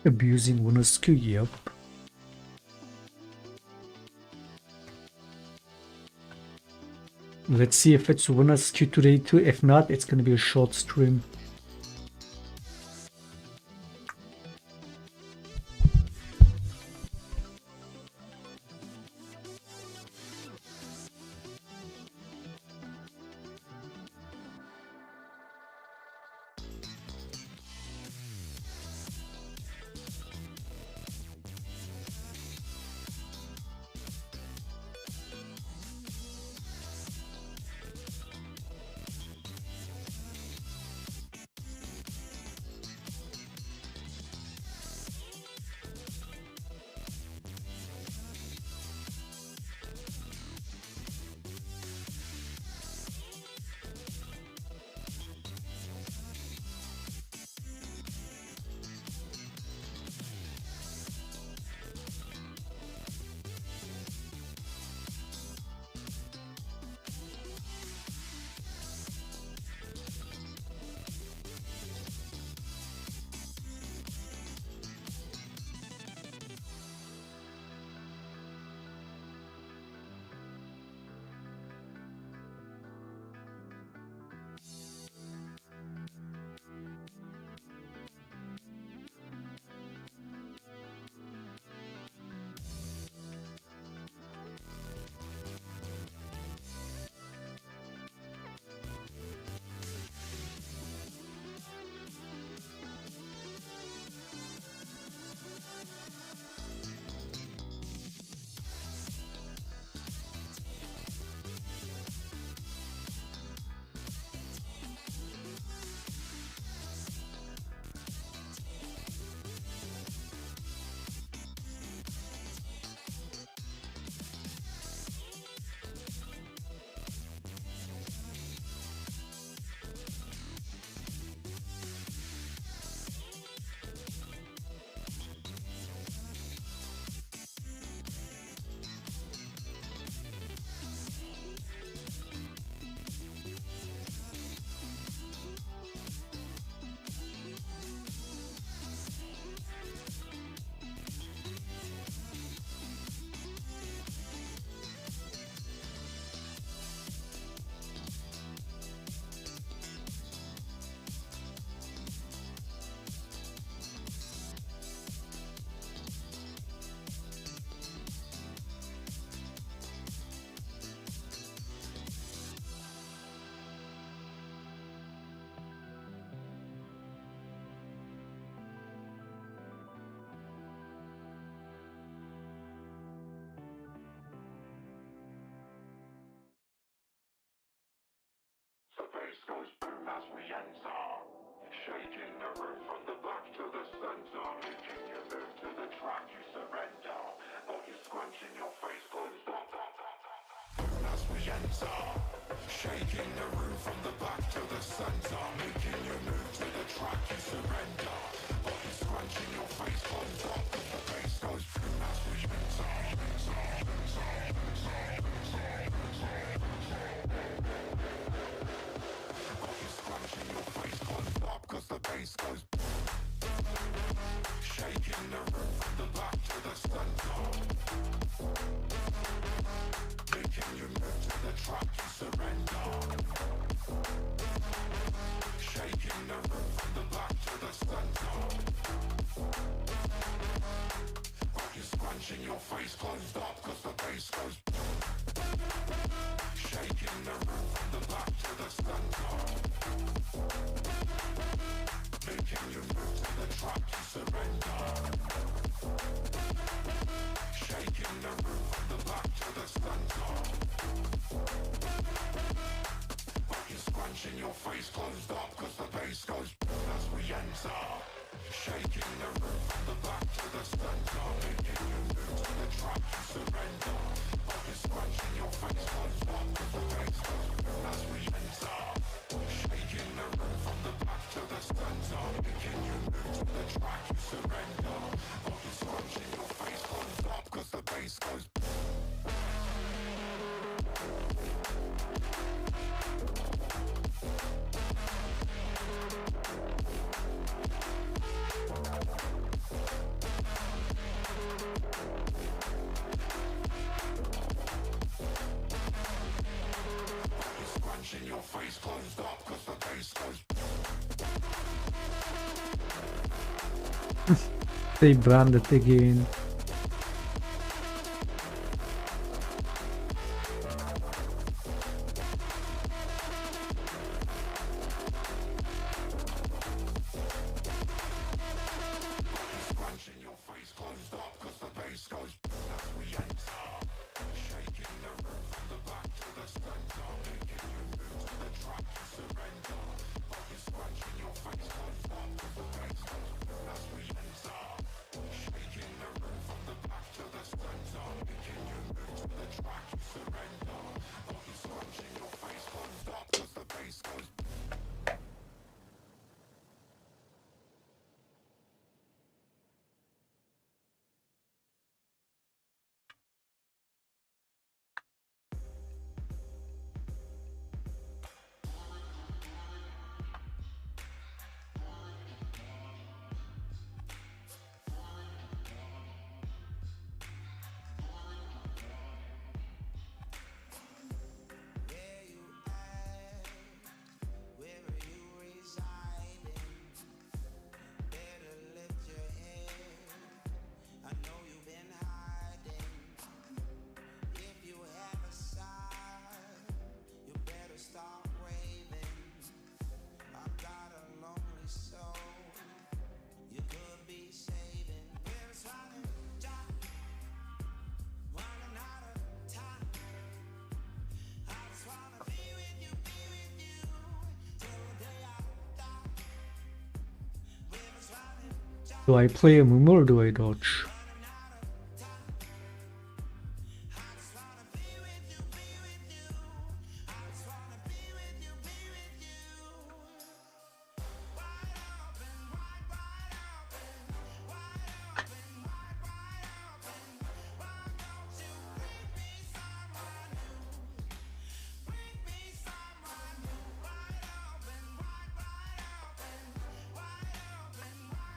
Abusing winnersq, yep. Let's see if it's winnersq today too. If not, it's gonna be a short stream. Bass goes boom as we enter, shaking the room from the back to the center, making you move to the track, you surrender, got you scrunching your face closed up. Boom as we enter, shaking the room from the back to the center, making you move to the track, you surrender, got you scrunching your face closed up. The bass goes boom as we enter. Cause the bass goes shaking the room from the back to the center, making you move to the track, you surrender, shaking the room from the back to the center, got you scrunching your face closed up cause the bass goes face closed up cause the bass goes. They branded again. Scrunching your face closed up cause the bass goes. As we enter, shaking the room from the back to the center, making you move to the track you surrender. You're scrunching your face closed up cause the bass goes. As we enter, shaking the room from the back to the center, making you move to the track you surrender. You're scrunching your face closed up cause the bass goes. Do I play a Mumu or do I dodge?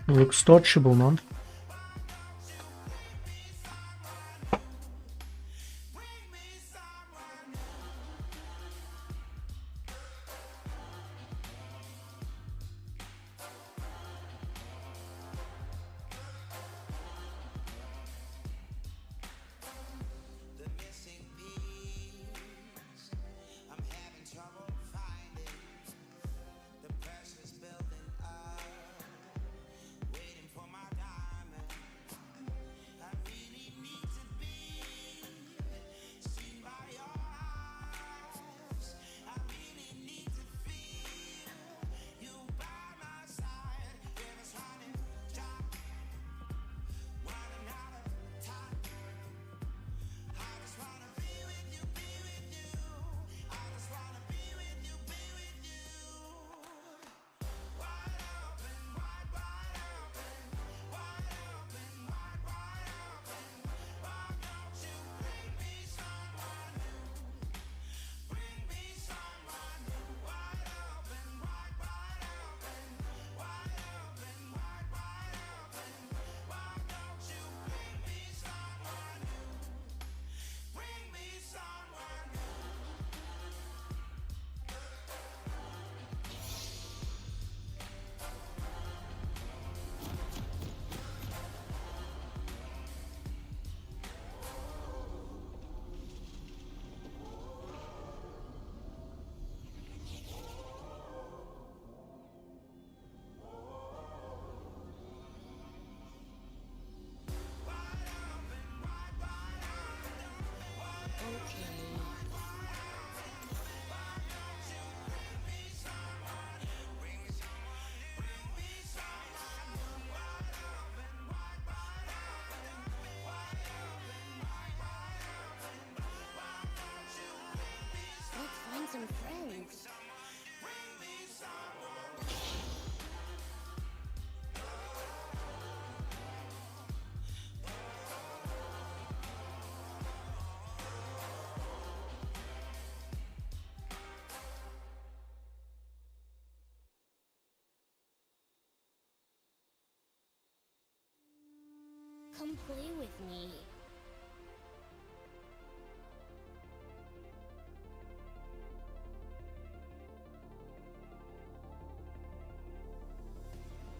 Looks dodgeable, man.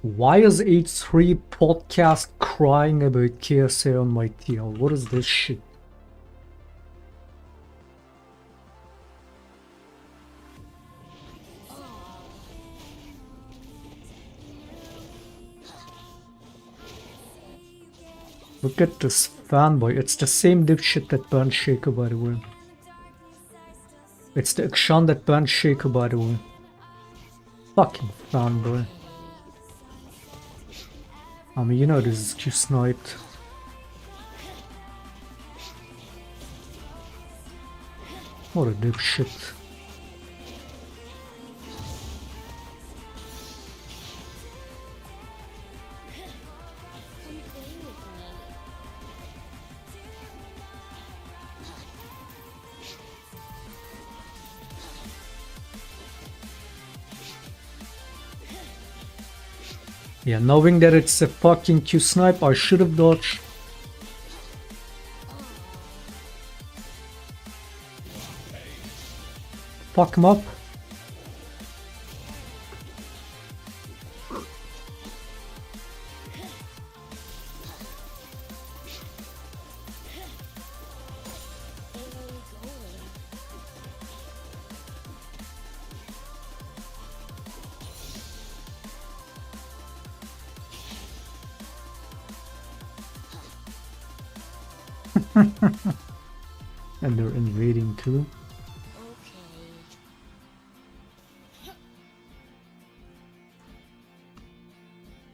Why is H3 podcast crying about KSA on my TL? What is this shit? Look at this fanboy. It's the same dipshit that banned Shaco, by the way. It's the Akshan that banned Shaco, by the way. Fucking fanboy. I mean, you know this is Q-sniped. What a dipshit. Yeah, knowing that it's a fucking Q-snipe, I should have dodged. Fuck him up. And they're invading too.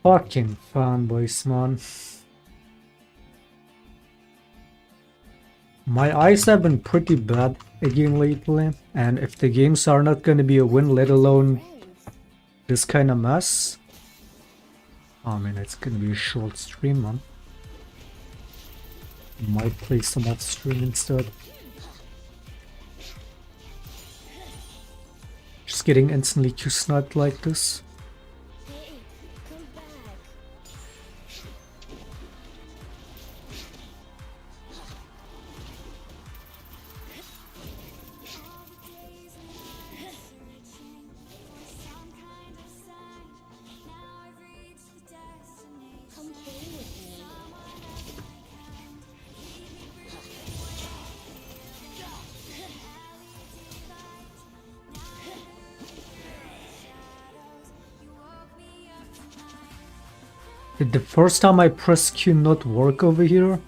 Fucking fanboys, man. My eyes have been pretty bad again lately, and if the games are not gonna be a win, let alone this kind of mess, I mean, it's gonna be a short stream, man. Might play some off stream instead. Just getting instantly Q-sniped like this. Did the first time I pressed Q not work over here?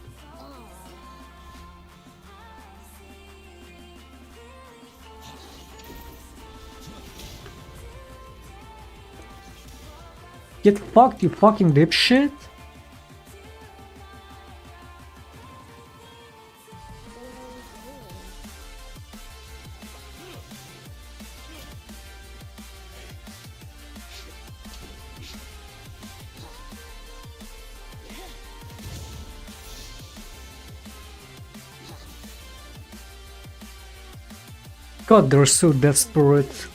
Get fucked, you fucking dipshit! God, they're so desperate.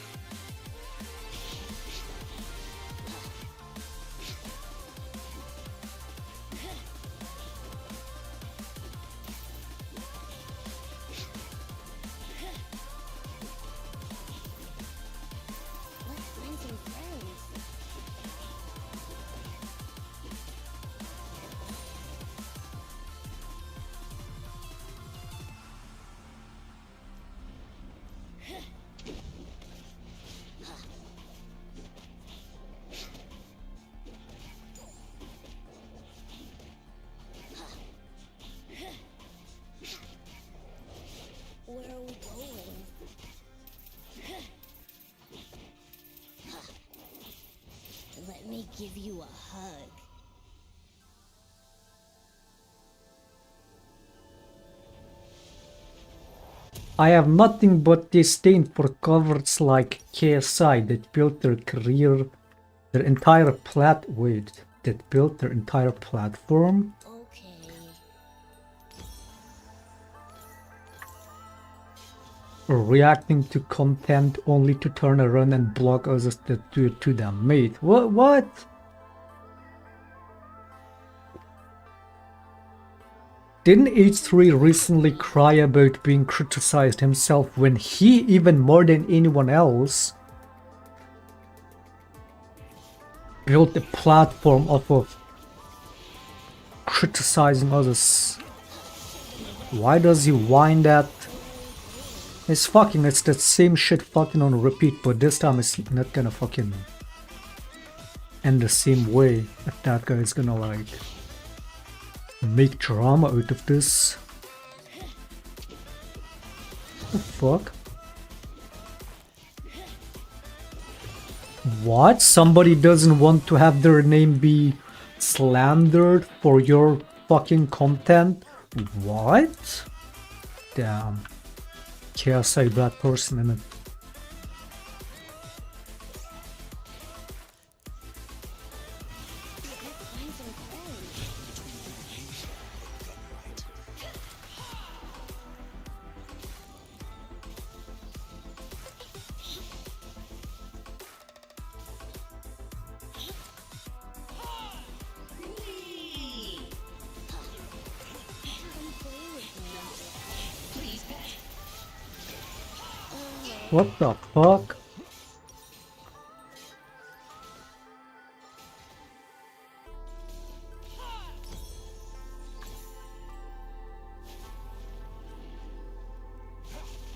Give you a hug. I have nothing but disdain for coverts like KSI that built their career, their entire that built their entire platform. Okay. Reacting to content only to turn around and block others that do it to them, mate. What? Didn't H3 recently cry about being criticized himself when he, even more than anyone else, built a platform off of criticizing others. Why does he whine that? It's that same shit fucking on repeat, but this time it's not gonna fucking end the same way. If that guy is gonna like make drama out of this. What the fuck? What? Somebody doesn't want to have their name be slandered for your fucking content? What? Damn. KSI bad person in it. What the fuck?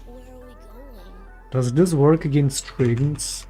Where are we going? Does this work against strings?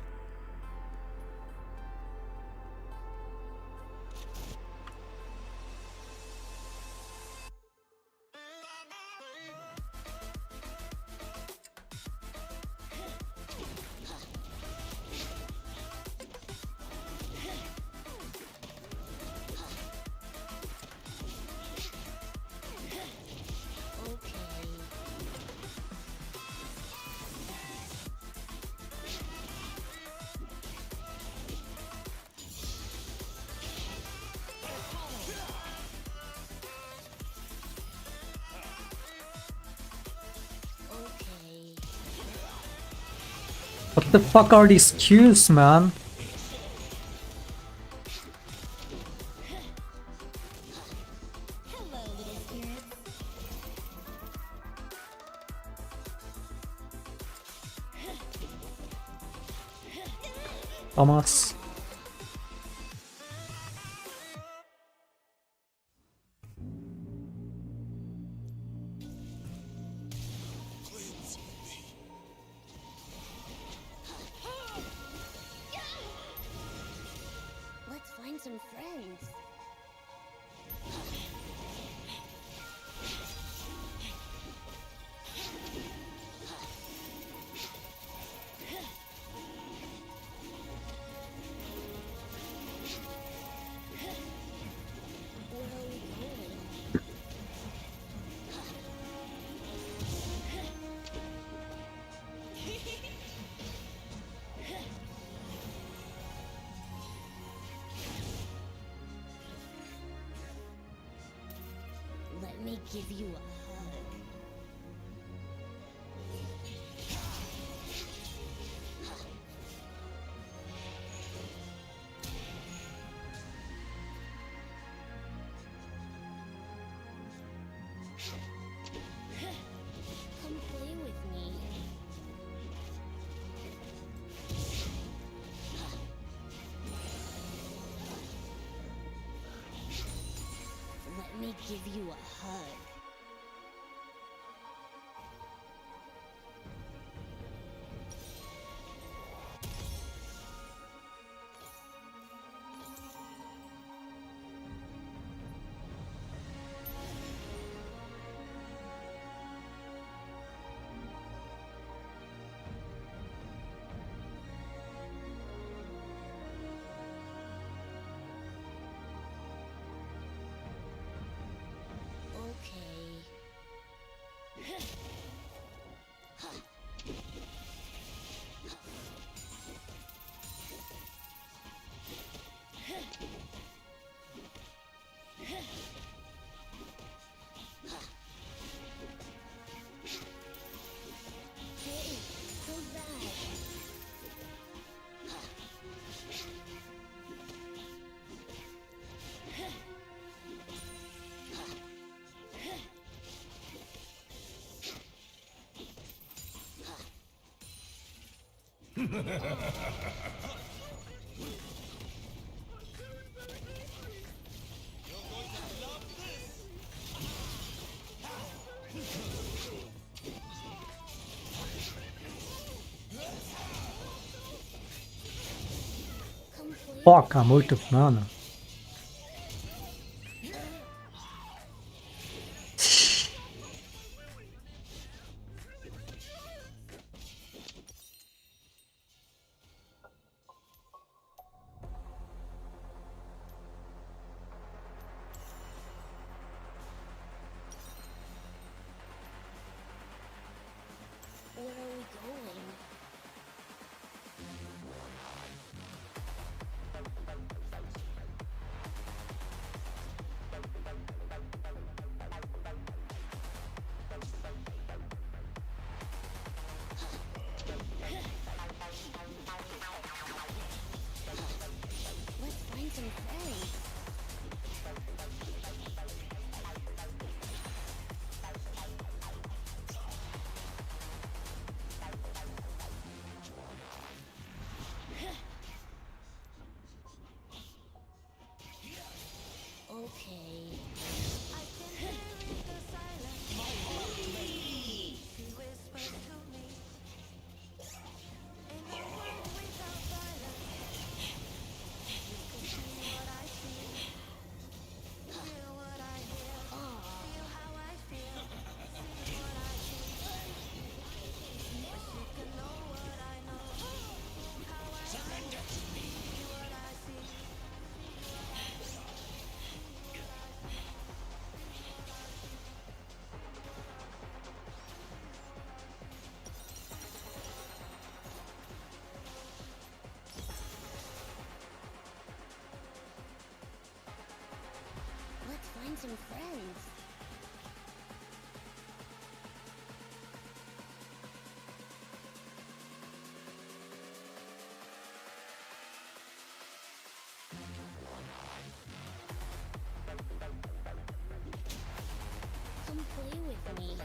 What the fuck are these cues, man? Hello, little spirits. Thomas. Let's find some friends. Where are we going? Let me give you a hug. Come play with me. Let me give you a hug. Hey, come back. Fuck, I'm out of mana. Where are we going? Let's find some friends. Okay. Let's find some friends. Come play with me.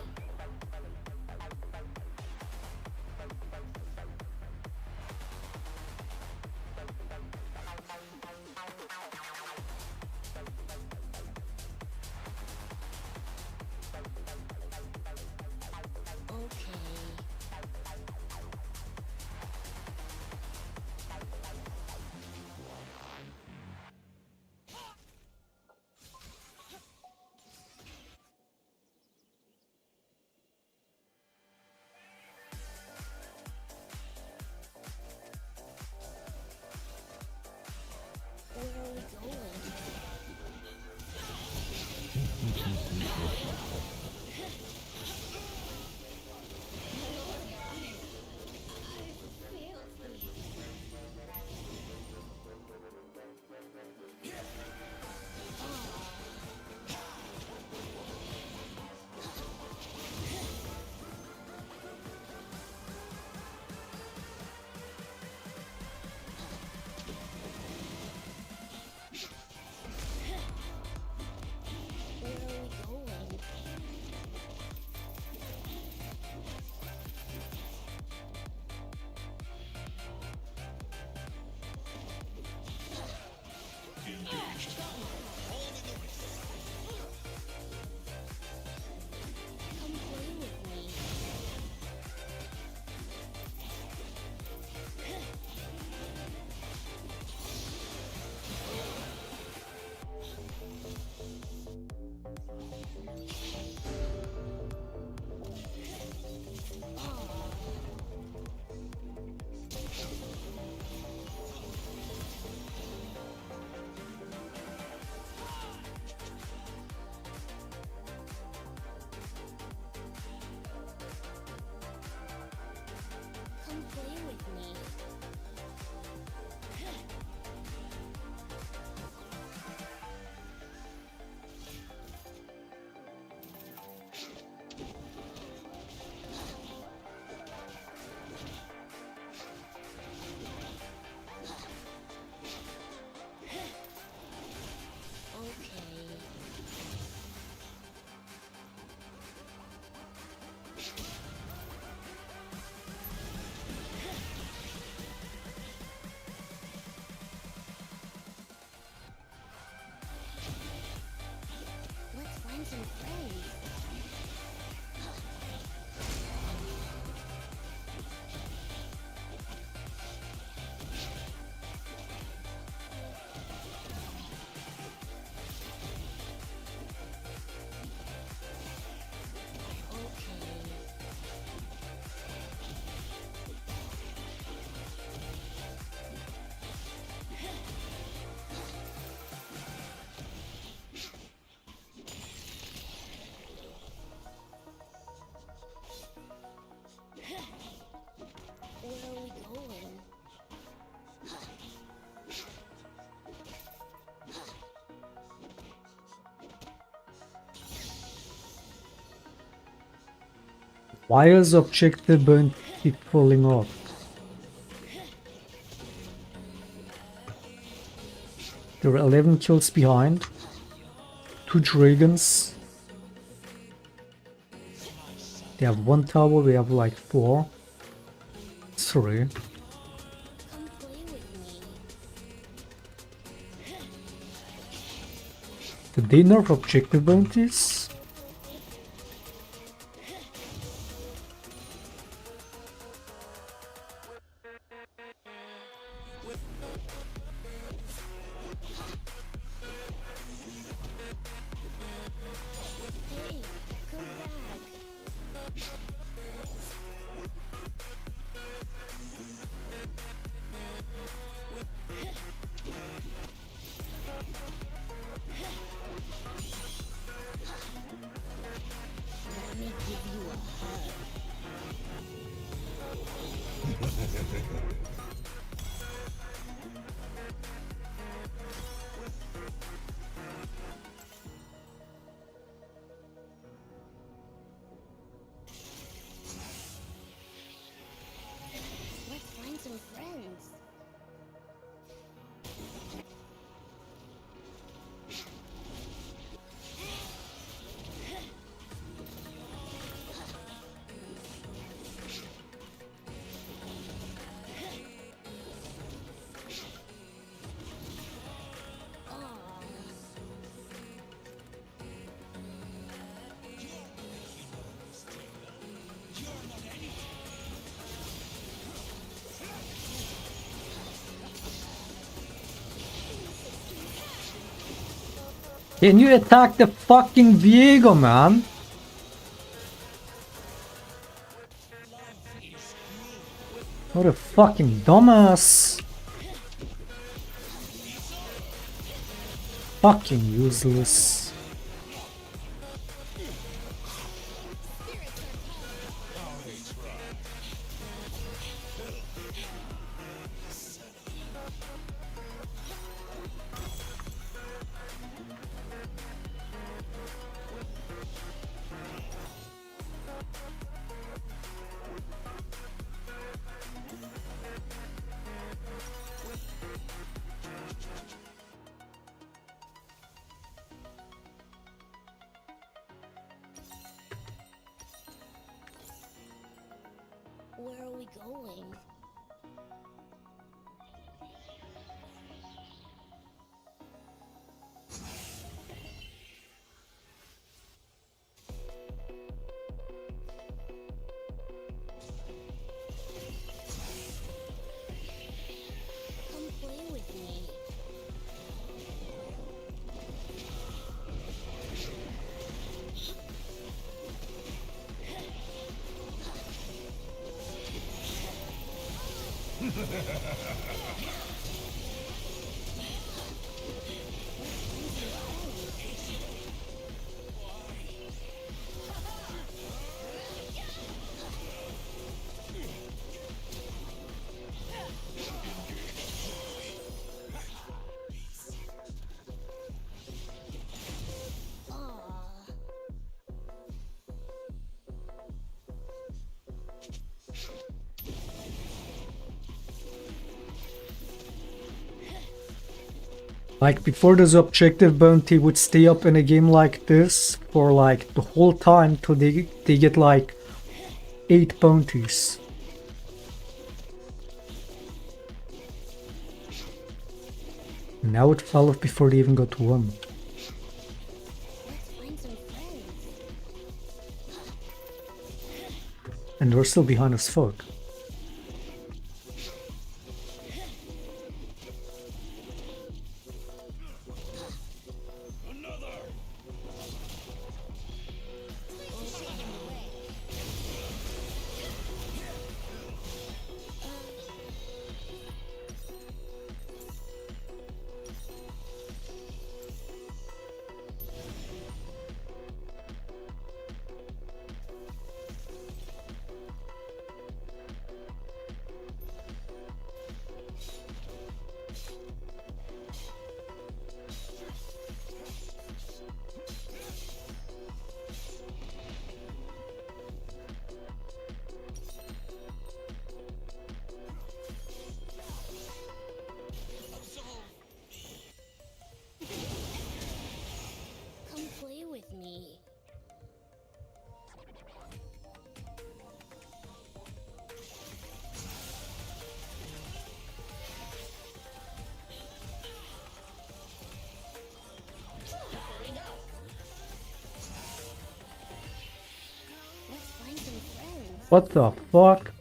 Why is objective bounty falling off? There are 11 kills behind. 2 dragons. They have 1 tower, we have like 4. 3. Come play with me. Did they nerf objective bounties? Hey, come back. Let me give you a hug. Let's find some friends. Can you attack the fucking Viego, man? What a fucking dumbass. Fucking useless. Where are we going? Come play with me. Aw. Like before this objective bounty would stay up in a game like this for like the whole time till they get like 8 bounties. Now it fell off before they even got 1. Let's find some friends. And we're still behind as fuck. What the fuck?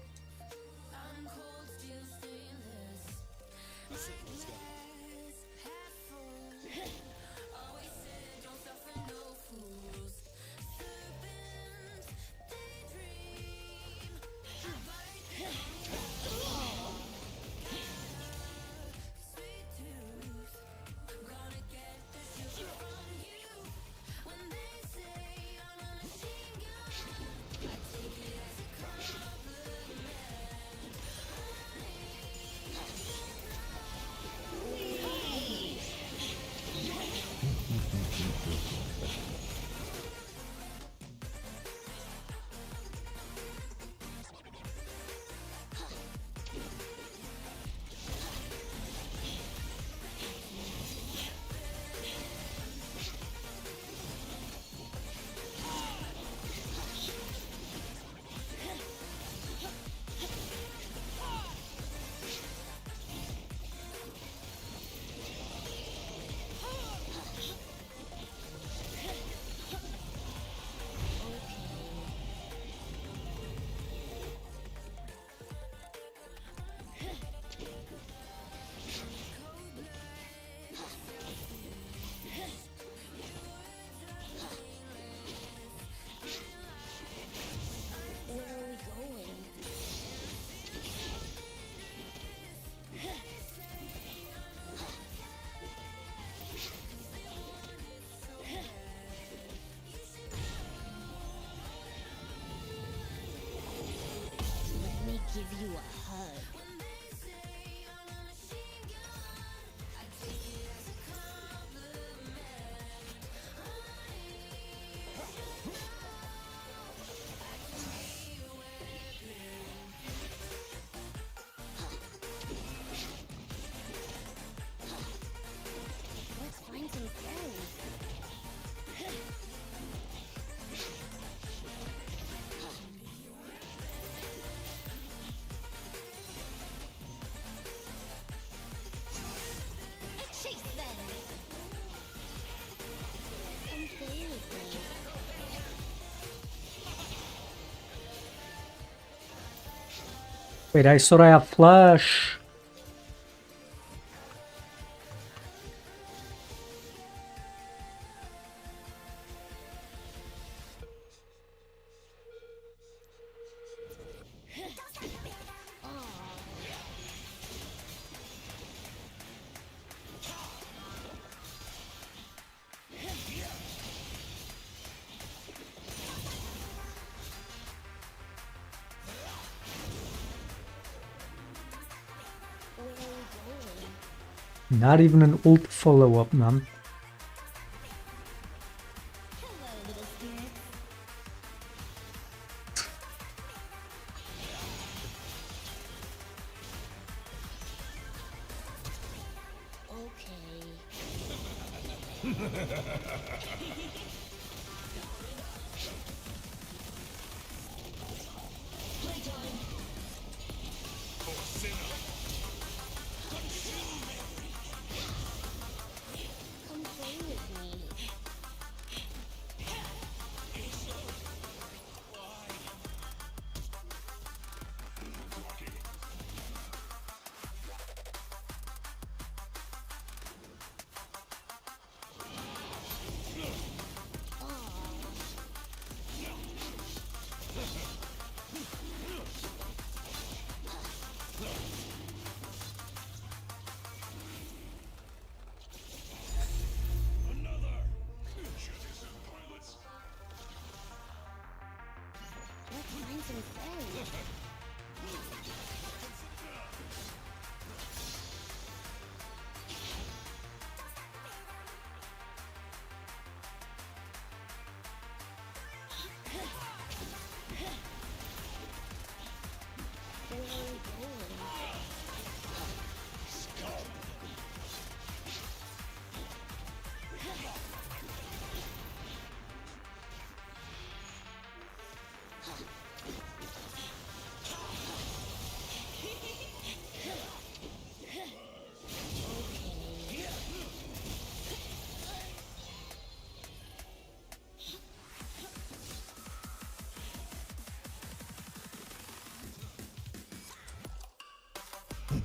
Where are we going? Let me give you a hug. Let's find some friends. Chase them. Come play with me. Wait, I thought I have flash. Where are we going? Not even an ult follow-up, man. Hello, little spirits. Come play with me.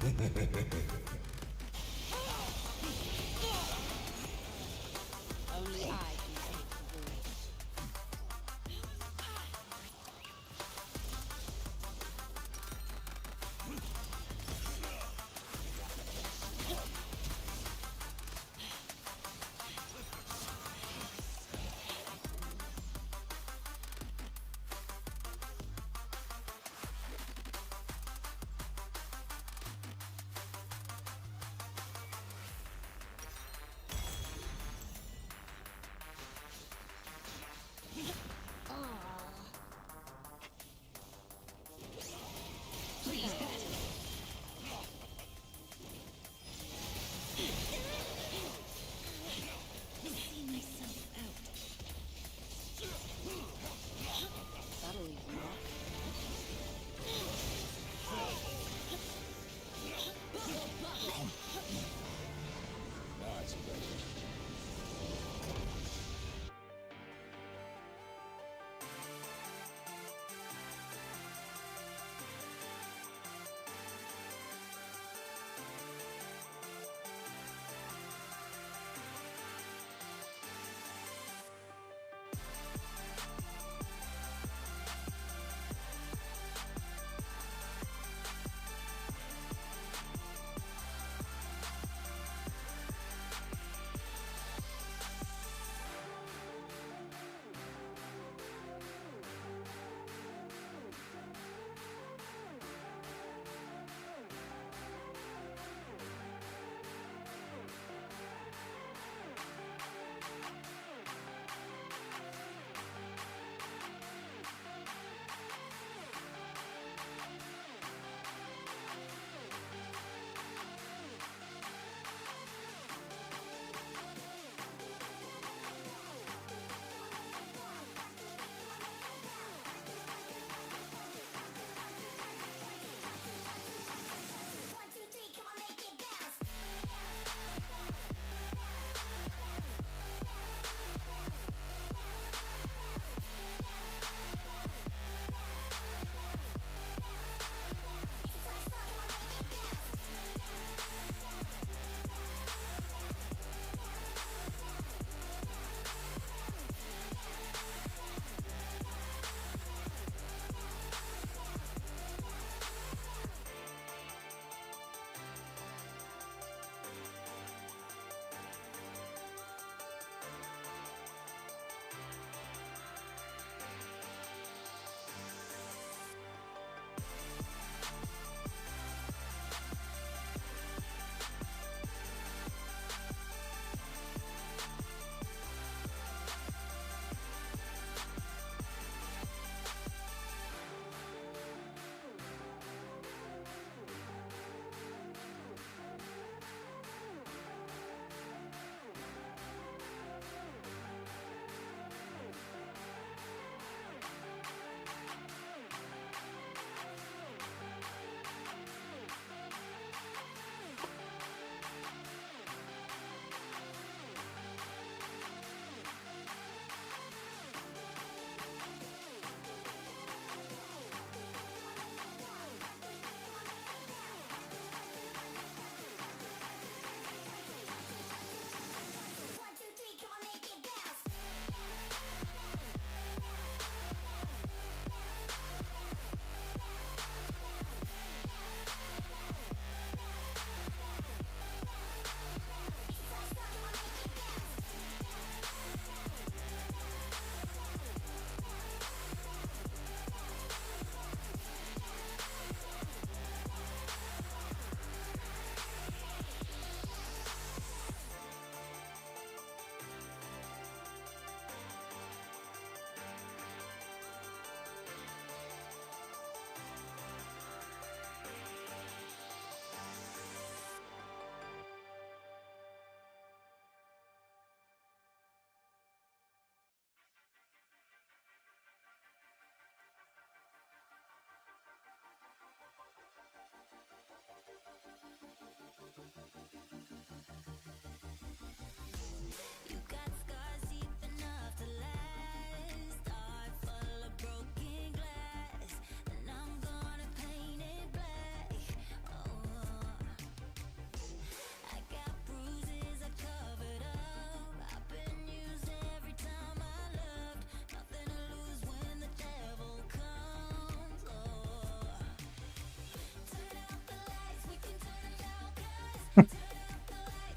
Only I can take the wheel.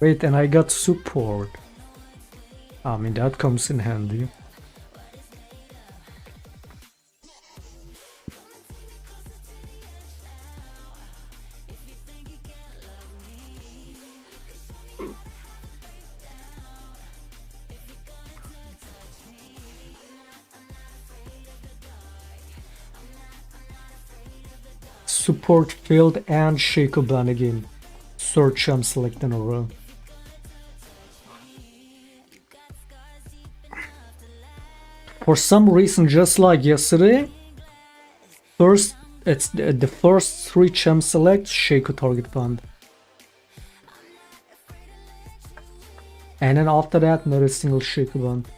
Wait, and I got support. I mean, that comes in handy. Support failed and shaco ban again. Search I'm select in a row. For some reason, just like yesterday, first it's the first 3 champ select shaco target band. And then after that, not a single shaco band.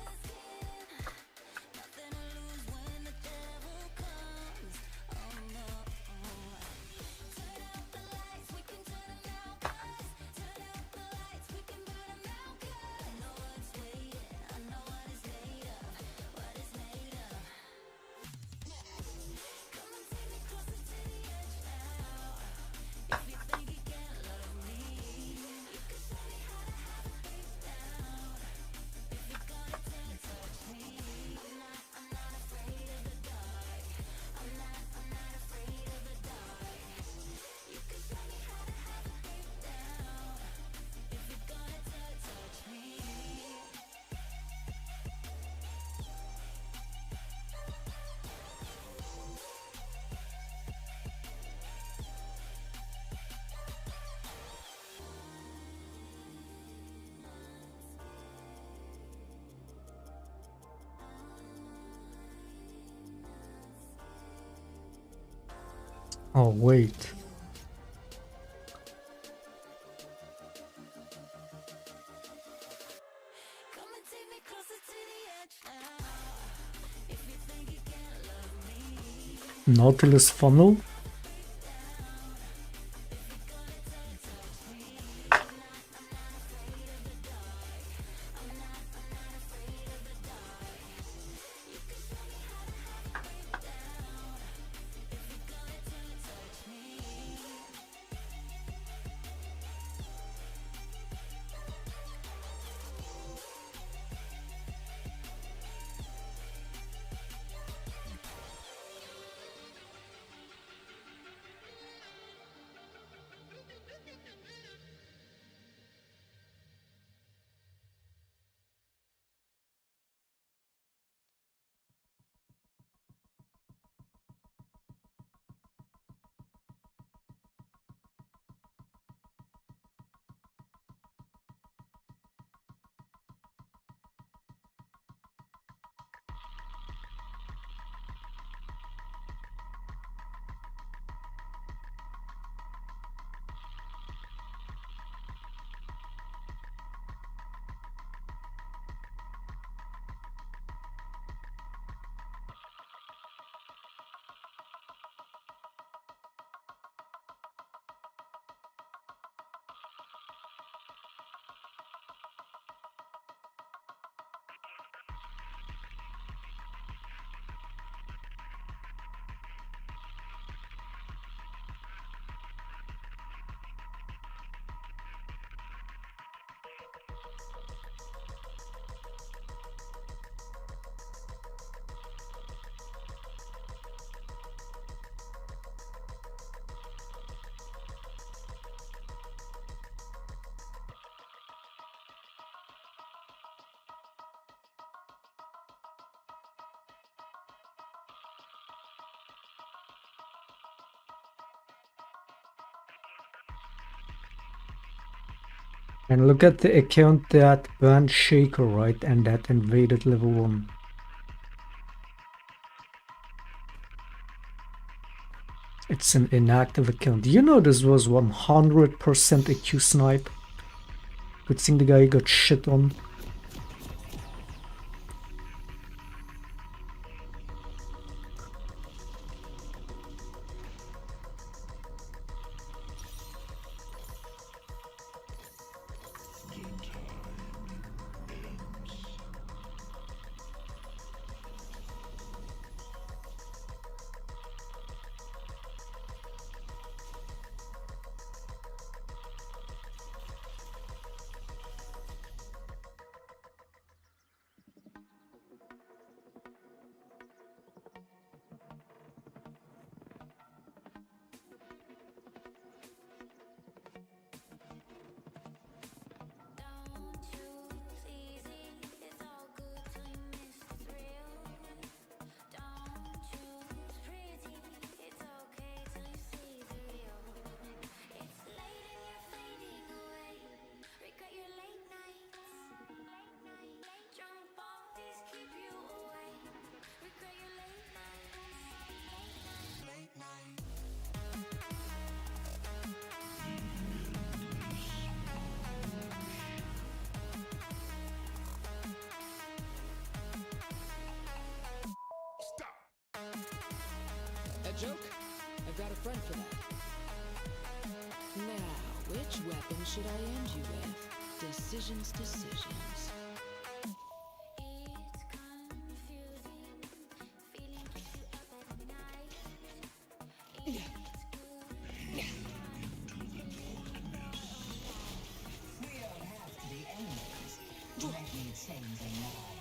Oh, wait. Nautilus funnel? And look at the account that banned shaco, right? And that invaded level 1. It's an inactive account. You know this was 100% a Q snipe. Good thing the guy got shit on. joke? I've got a friend for that. Now, which weapon should I end you with? Decisions. It's confusing, feeling keeps you up at night. It's We don't have to be enemies. Let me change your mind.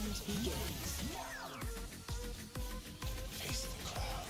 hunt begins. Face the cloud.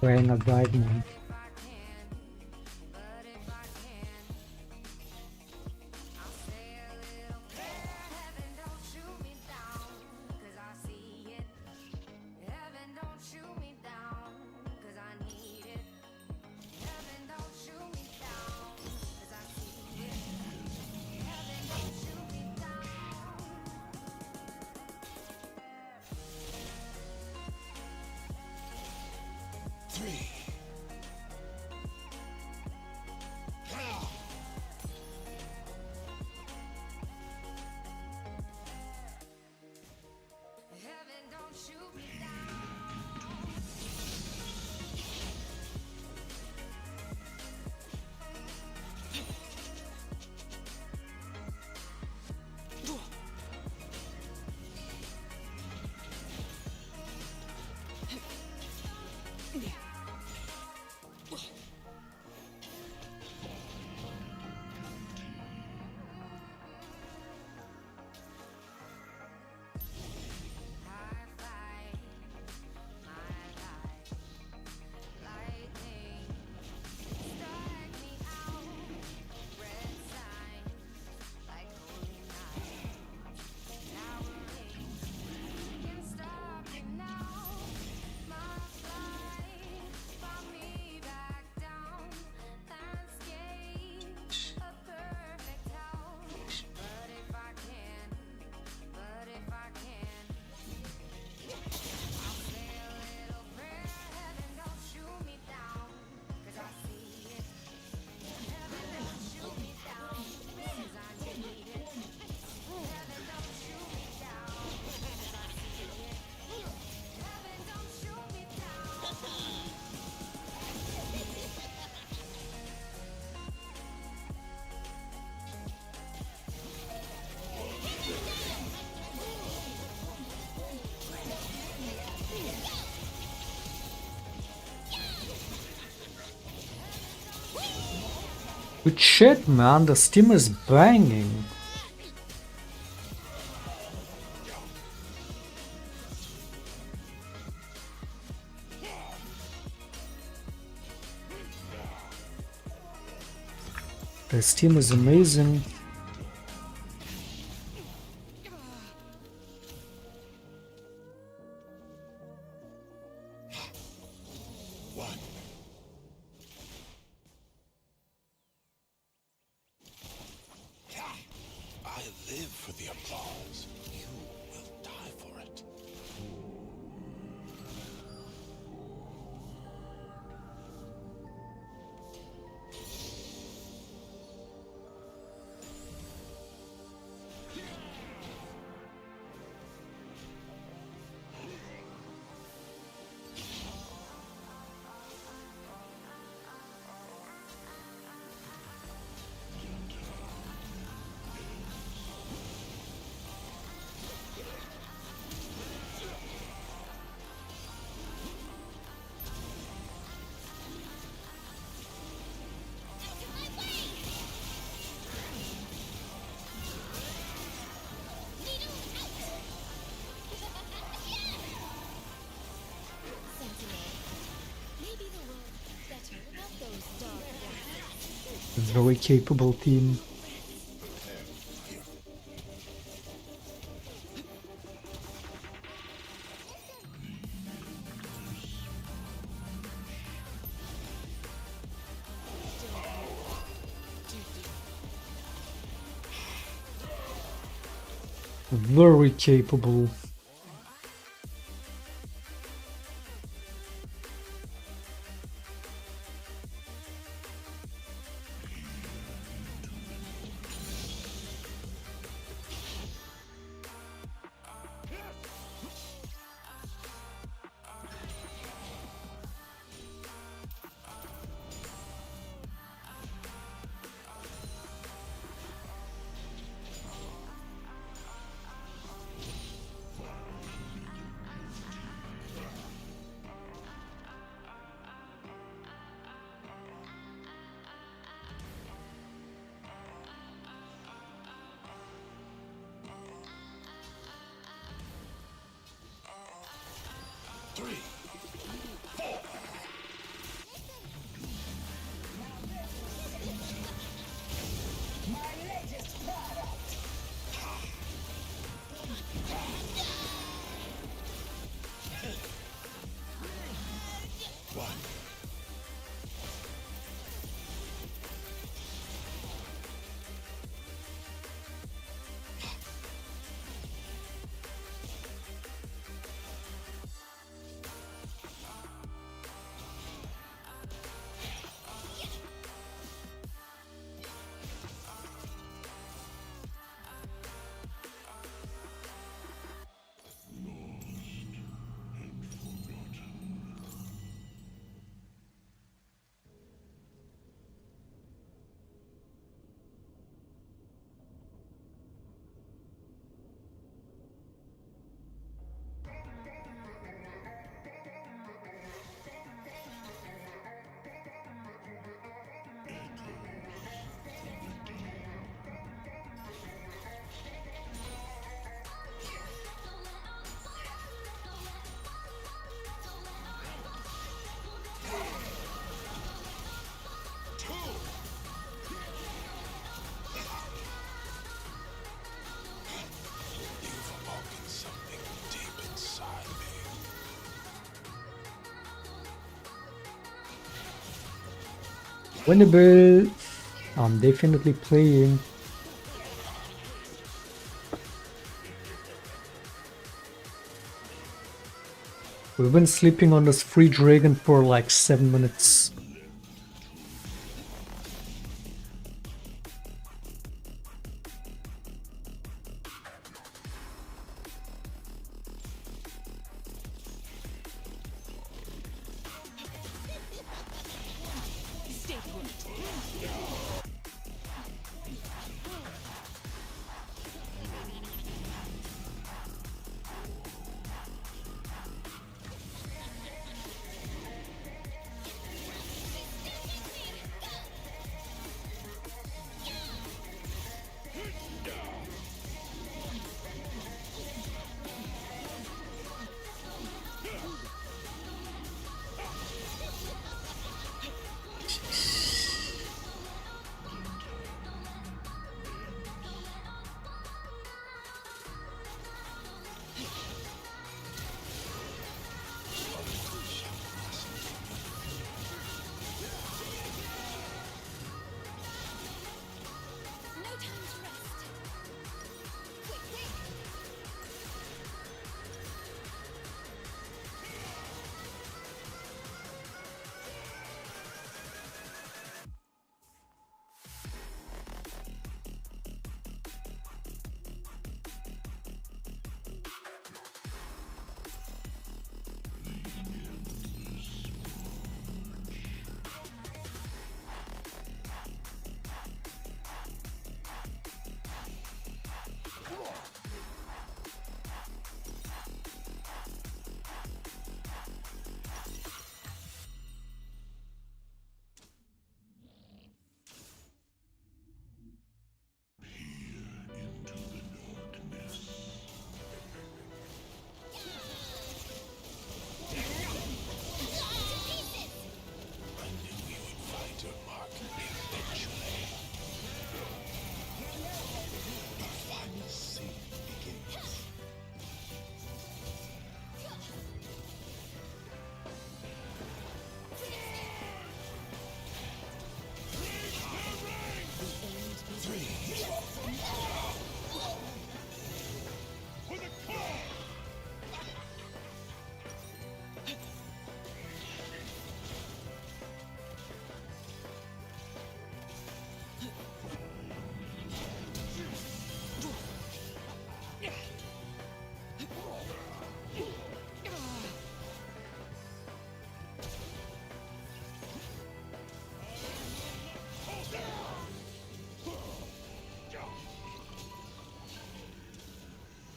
Wearing a bright one. Good shit, man. The Steam is banging. The Steam is amazing. I live for the applause. You will die for it. Very capable team. Very capable. Winnable. I'm definitely playing. We've been sleeping on this free dragon for like 7 minutes. Stay put.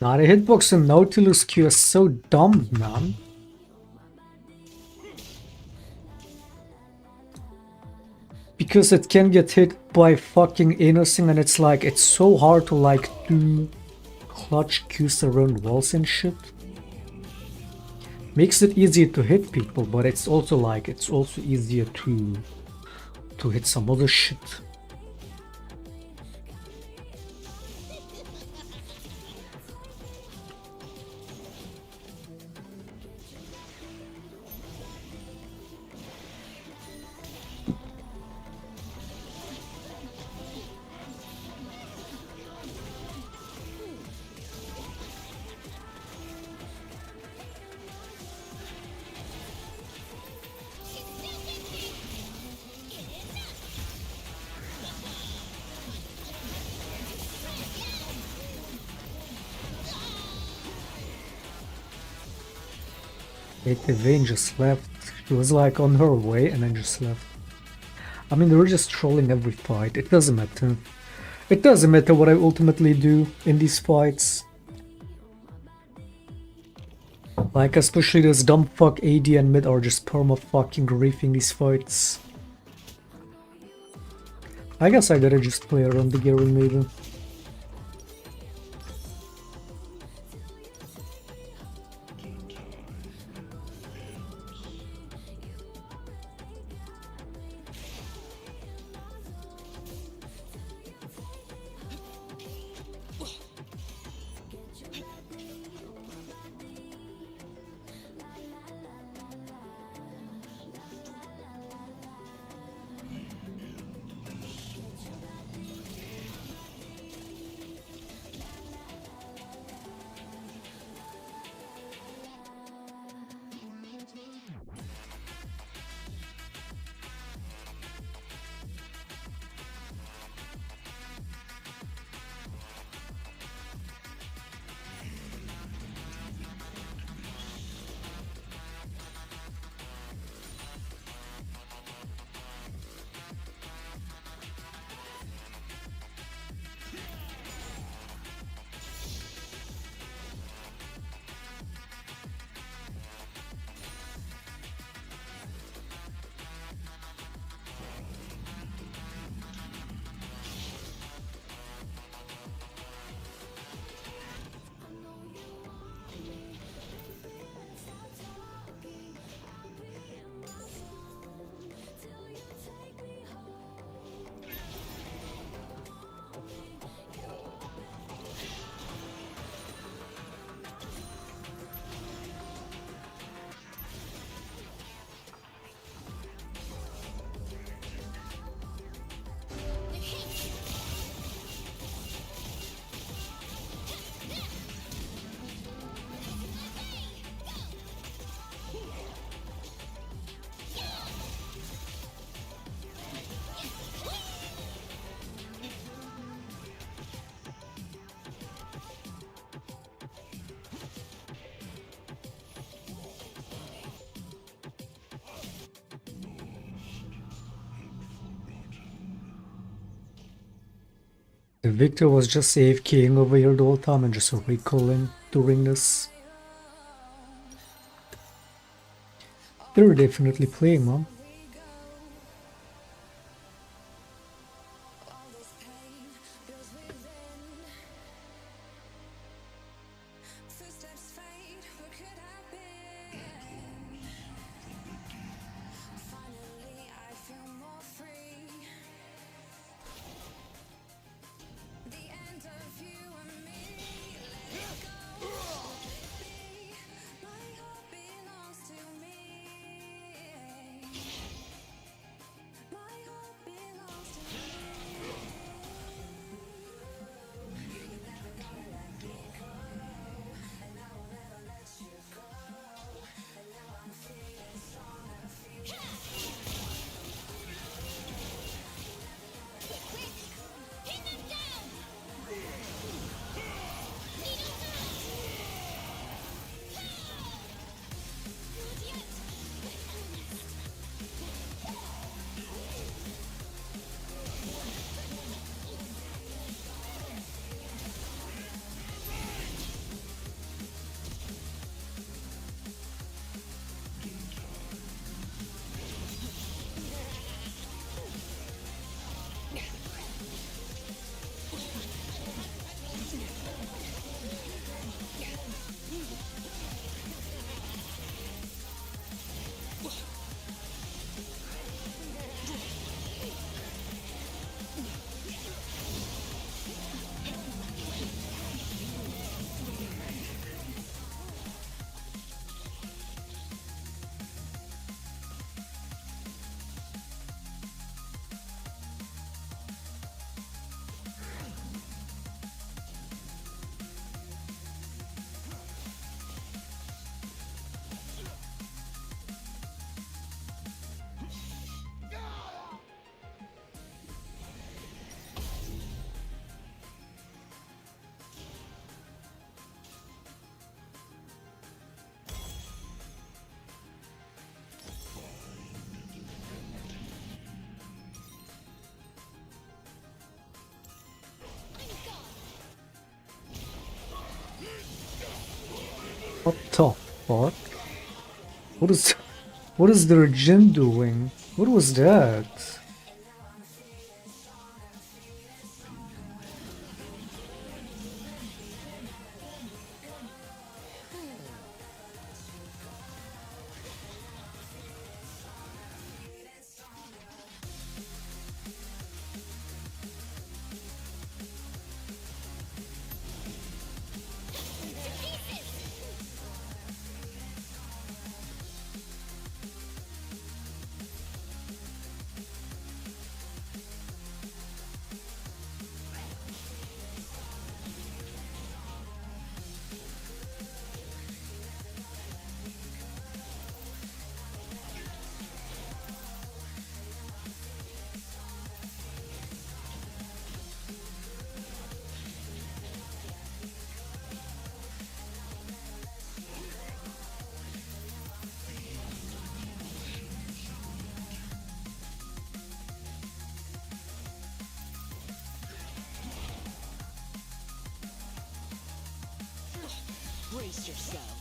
Nah, the hitbox in Nautilus Q is so dumb, man. Because it can get hit by fucking anything, and it's like, it's so hard to like do clutch Qs around walls and shit. Makes it easier to hit people, but it's also like, it's also easier to hit some other shit. The Vayne just left. She was like on her way and then just left. I mean, they're just trolling every fight. It doesn't matter. It doesn't matter what I ultimately do in these fights. Like, especially this dumb fuck AD and mid are just perma fucking griefing these fights. I guess I gotta just play around the Garen maybe. The Victor was just AFKing over here the whole time and just recalling during this. They're definitely playing, man. What the fuck? What is their Jin doing? What was that? Brace yourself.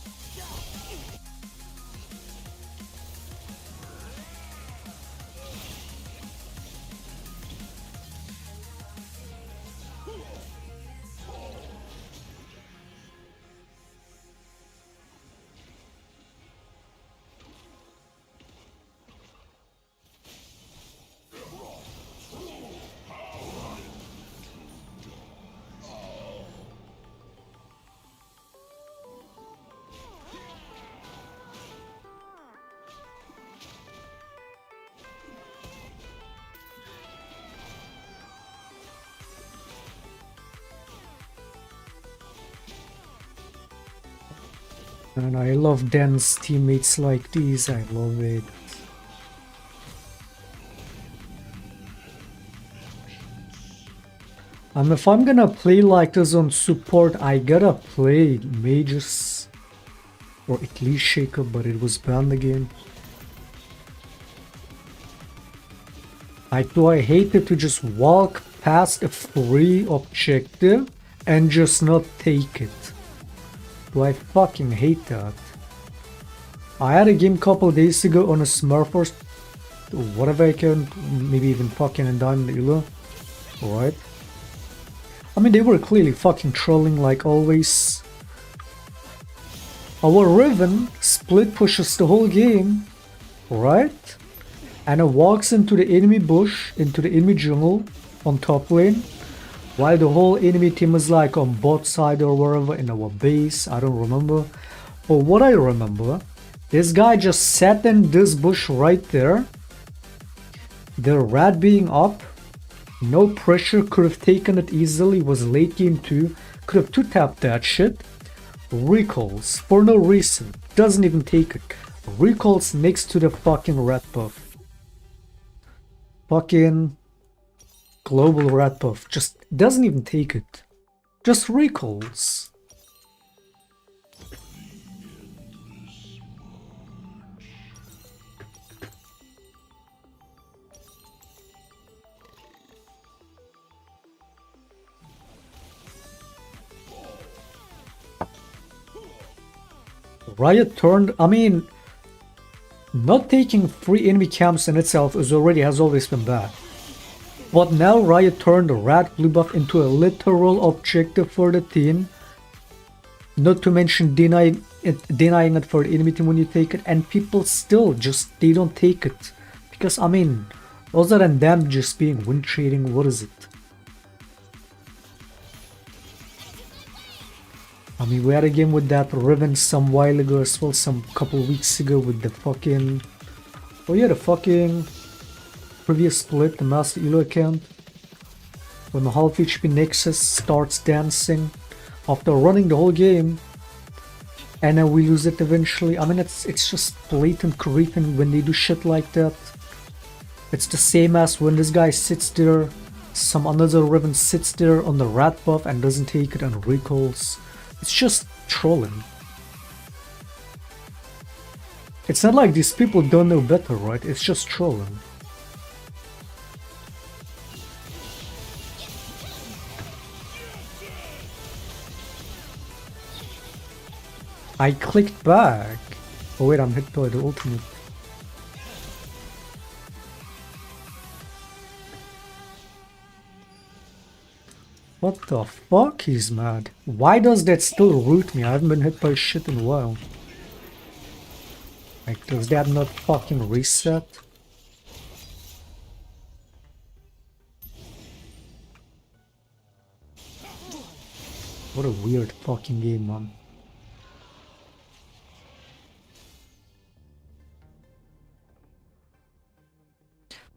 And I love dense teammates like these, I love it. If I'm gonna play like this on support, I gotta play mages. Or at least shaco, but it was banned again. I hate it to just walk past a free objective and just not take it. Do I fucking hate that. I had a game couple days ago on a Smurf or whatever account, maybe even fucking in Diamond Elo. Alright. I mean, they were clearly fucking trolling like always. Our Riven split pushes the whole game, right? And it walks into the enemy bush, into the enemy jungle on top lane, while the whole enemy team is like on bot side or wherever in our base, I don't remember. But what I remember, this guy just sat in this bush right there. The rat being up, no pressure, could have taken it easily, was late game too, could have 2-tapped that shit. Recalls for no reason, doesn't even take it. Recalls next to the fucking rat buff. Fucking global rat buff, just doesn't even take it. Just recalls. Riot turned, I mean, not taking free enemy camps in itself has always been bad. But now Riot turned the rat blue buff into a literal objective for the team. Not to mention denying it for the enemy team when you take it, and people still just, they don't take it. Because I mean, other than them just being win trading, what is it? I mean, we had a game with that Riven some while ago as well, some couple weeks ago with the fucking... Oh yeah, the fucking previous split, the Master Elo account. When the half HP Nexus starts dancing after running the whole game. And then we lose it eventually. I mean, it's just blatant creeping when they do shit like that. It's the same as when this guy sits there, some another Riven sits there on the rat buff and doesn't take it and recalls. It's just trolling. It's not like these people don't know better, right? It's just trolling. I clicked back. Oh wait, I'm hit by the ultimate. What the fuck? He's mad. Why does that still root me? I haven't been hit by shit in a while. Like, does that not fucking reset? What a weird fucking game, man.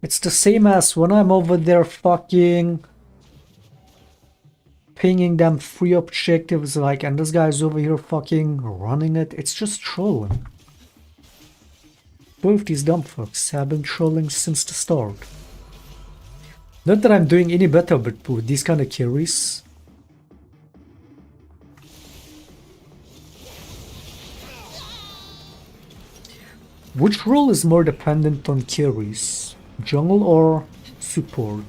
It's the same as when I'm over there fucking pinging them 3 objectives, like, and this guy's over here fucking running it. It's just trolling. Both these dumb fucks have been trolling since the start. Not that I'm doing any better, but with these kind of carries. Which role is more dependent on carries? Jungle or support?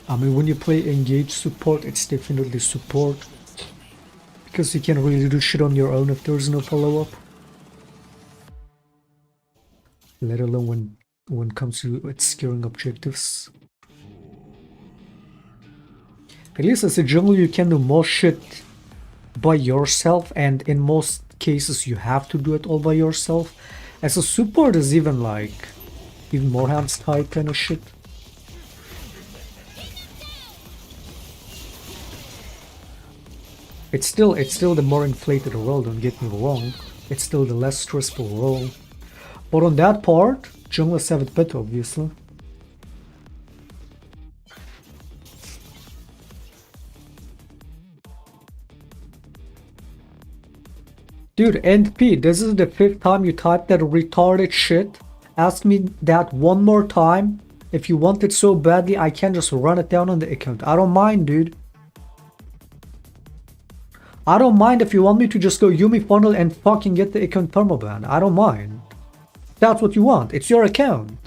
I mean, when you play engage support, it's definitely support. Because you can really do shit on your own if there's no follow-up. Let alone when it comes to it scaring objectives. At least as a jungle you can do more shit by yourself, and in most cases you have to do it all by yourself. As a support is even like even more hands tied kind of shit. It's still the more inflated role, don't get me wrong. It's still the less stressful role. But on that part, junglers have it better, obviously. Dude, NP, this is the 5th time you typed that retarded shit. Ask me that one more time. If you want it so badly, I can just run it down on the account. I don't mind, dude. I don't mind if you want me to just go Yumi funnel and fucking get the account permaban. I don't mind. That's what you want. It's your account.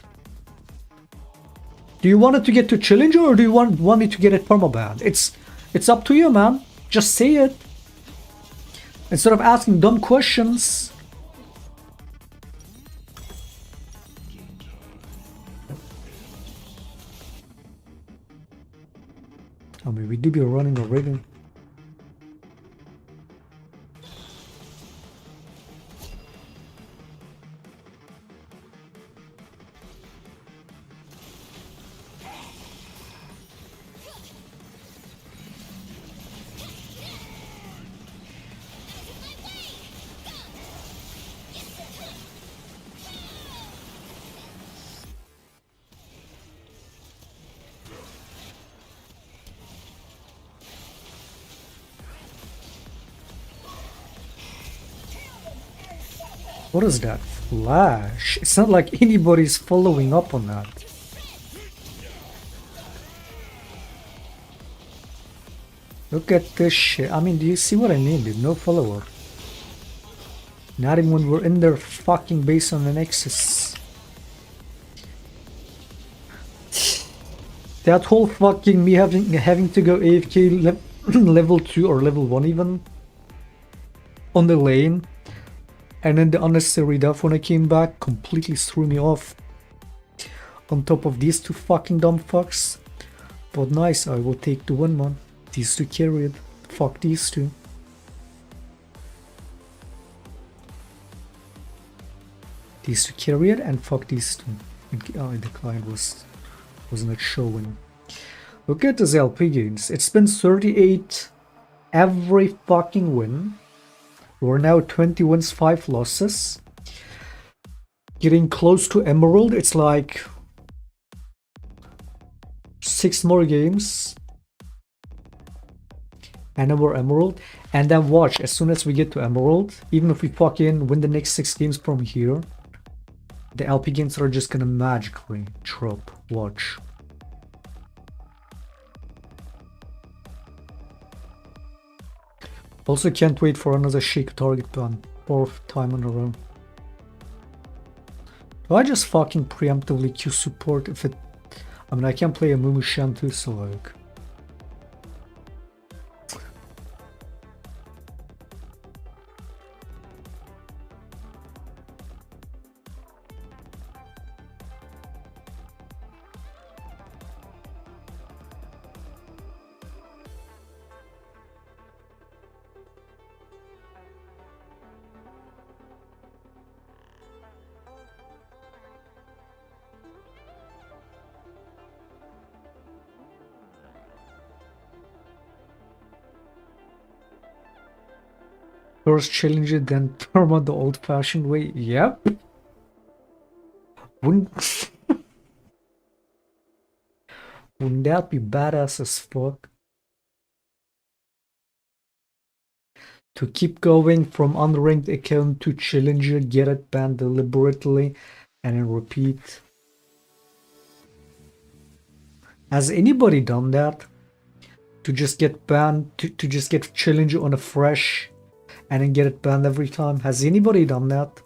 Do you want it to get to challenger, or do you want me to get it permaban? It's up to you, man. Just say it. Instead of asking dumb questions. I mean, we do be running already. What is that flash? It's not like anybody's following up on that. Look at this shit. I mean, do you see what I mean, dude? No follower. Not even when we're in their fucking base on the Nexus. That whole fucking me having to go AFK level 2 or level 1 even on the lane. And then the unnecessary death when I came back completely threw me off. On top of these 2 fucking dumb fucks. But nice, I will take the win, man. These 2 carried. Fuck these 2. These 2 carried and fuck these 2. And, the client was not showing. Look at this LP gains. It's been 38 every fucking win. We're now 20 wins, 5 losses. Getting close to Emerald. It's like 6 more games. And then we're Emerald. And then watch, as soon as we get to Emerald, even if we fucking win the next 6 games from here, the LP games are just gonna magically drop. Watch. Also can't wait for another shaco target ban. 4th time in a row. Do I just fucking preemptively queue support if it... I mean, I can play a Mumu Shan too, so like... First challenger, then perma the old-fashioned way. Yep. Wouldn't wouldn't that be badass as fuck? To keep going from unranked account to challenger, get it banned deliberately, and then repeat. Has anybody done that? To just get banned, to just get challenger on a fresh, and then get it banned every time? Has anybody done that?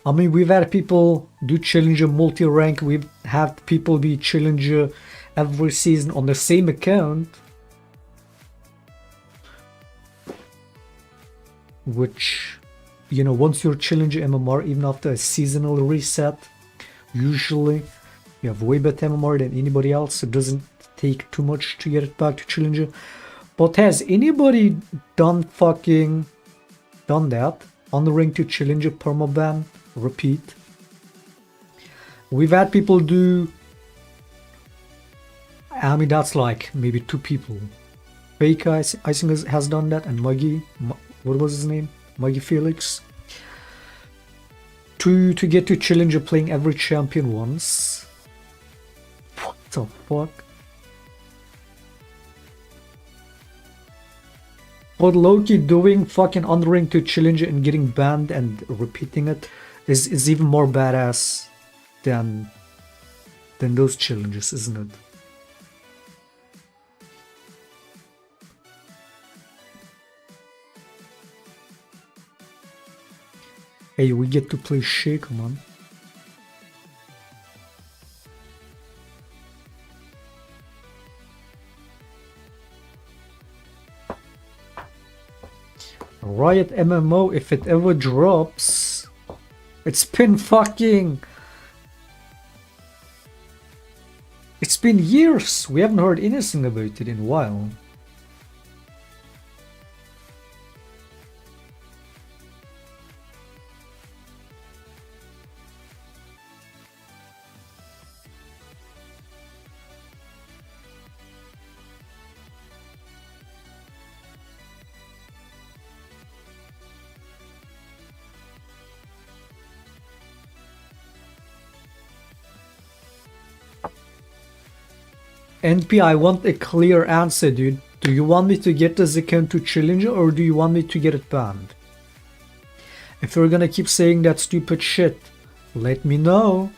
I mean, we've had people do challenger multi-rank, we've had people be challenger every season on the same account. Which, you know, once you're challenger MMR, even after a seasonal reset, usually you have way better MMR than anybody else. It doesn't take too much to get it back to challenger. But has anybody done that? On the ring to challenger permaban, repeat. We've had people do, I mean, that's like maybe 2 people. Fake, I think, has done that, and Muggy, what was his name? Muggy Felix. To get to challenger playing every champion once. What the fuck? But Loki doing fucking unring to challenger and getting banned and repeating it is even more badass than those challenges, isn't it? Hey, we get to play Shaco, man. Riot MMO, if it ever drops, it's been years. We haven't heard anything about it in a while. NP, I want a clear answer, dude. Do you want me to get this account to challenger or do you want me to get it banned? If you're gonna keep saying that stupid shit, let me know.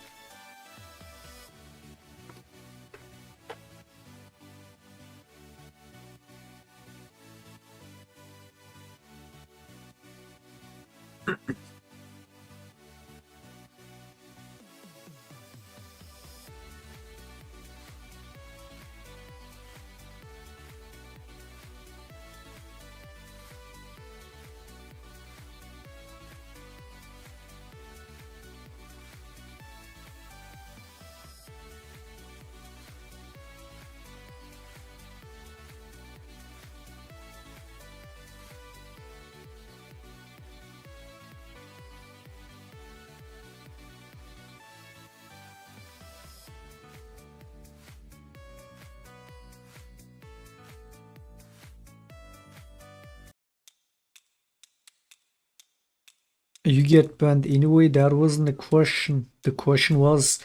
You get banned anyway, that wasn't the question. The question was,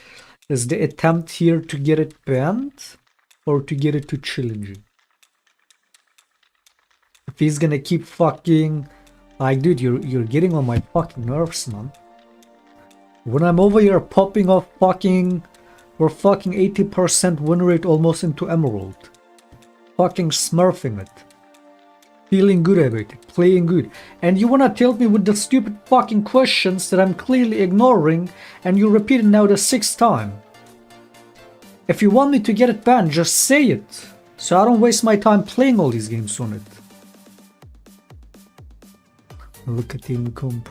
is the attempt here to get it banned or to get it to challenger? If he's gonna keep fucking, like, dude, you're getting on my fucking nerves, man. When I'm over here popping off we're fucking 80% win rate almost into emerald. Fucking smurfing it. Feeling good about it, playing good. And you wanna tell me with the stupid fucking questions that I'm clearly ignoring and you repeat it now the 6th time. If you want me to get it banned, just say it. So I don't waste my time playing all these games on it. Look at the comp.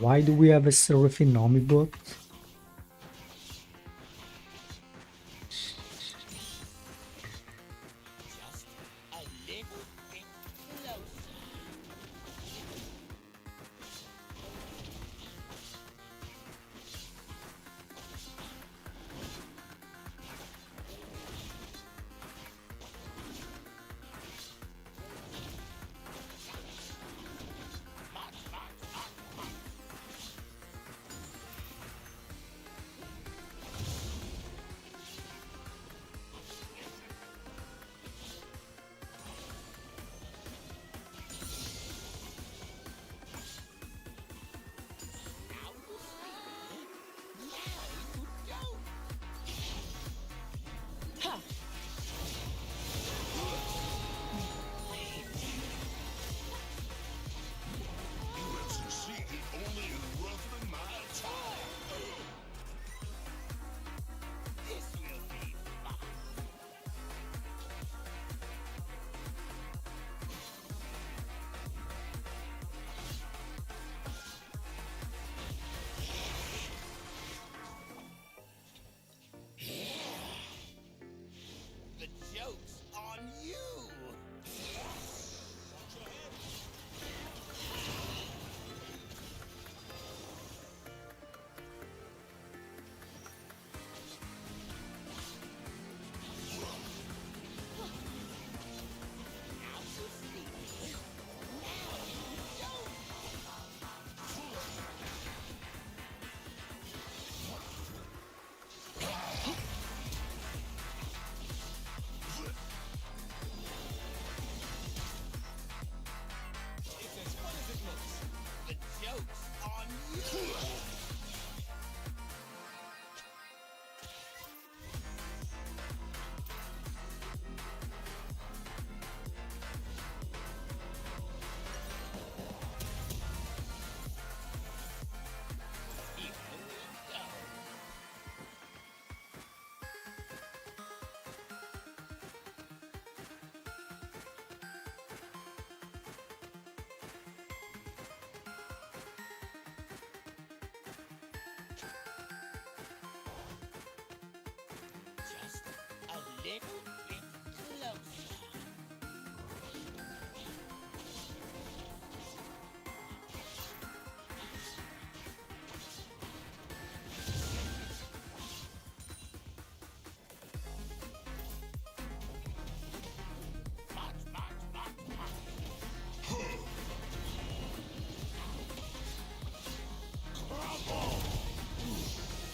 Why do we have a Seraphine Omnibot?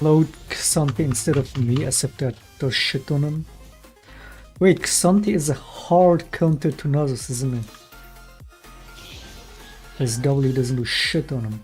Load Xanthi instead of me, as if that does shit on him. Wait, Xanthi is a hard counter to Nasus, isn't it? His W doesn't do shit on him.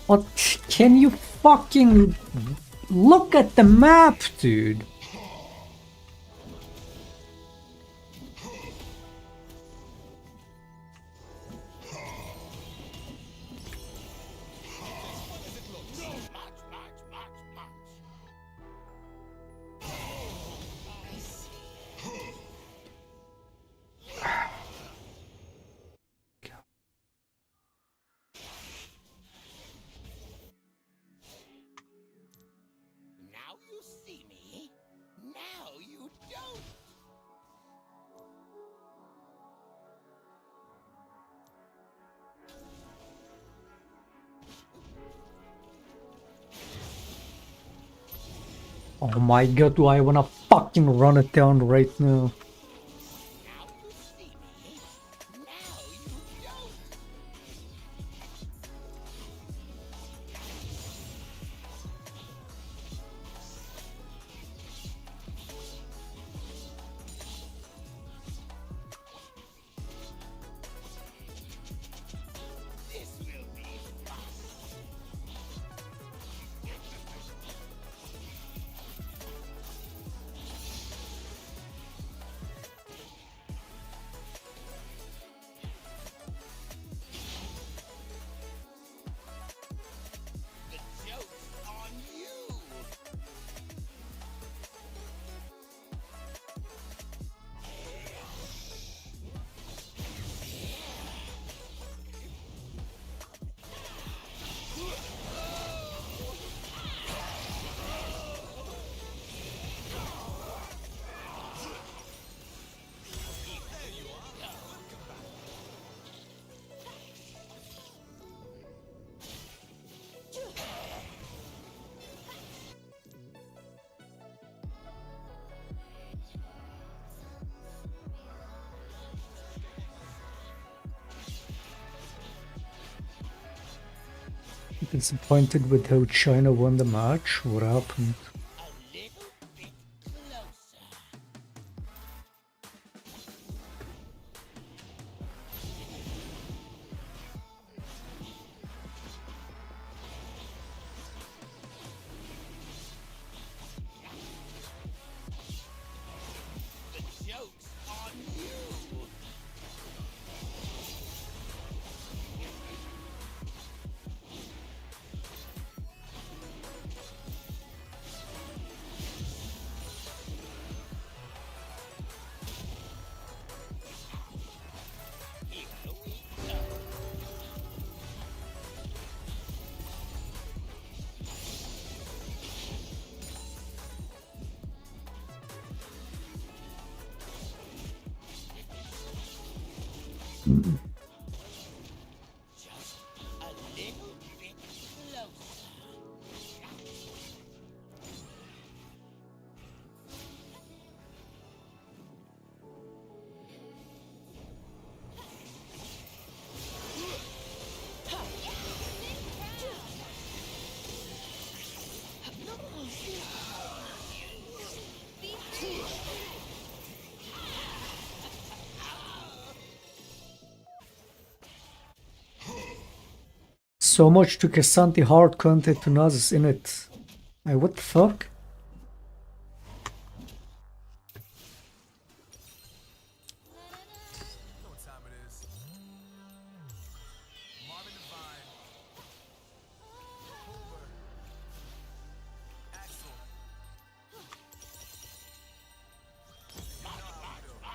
What? Can you fucking look at the map, dude? Now you see me. Now you don't. Oh my god, do I wanna fucking run it down right now? Now you see me. Now you don't. This will be fun. The joke's on you. Disappointed with how China won the match? What happened? A little bit closer. The joke's on you. Here we go. Just a little bit closer. So much to Casanti hard content to Nazis in it. What the fuck? know what time it is. Marvin Devine, Hoover, Axel. You know how I feel.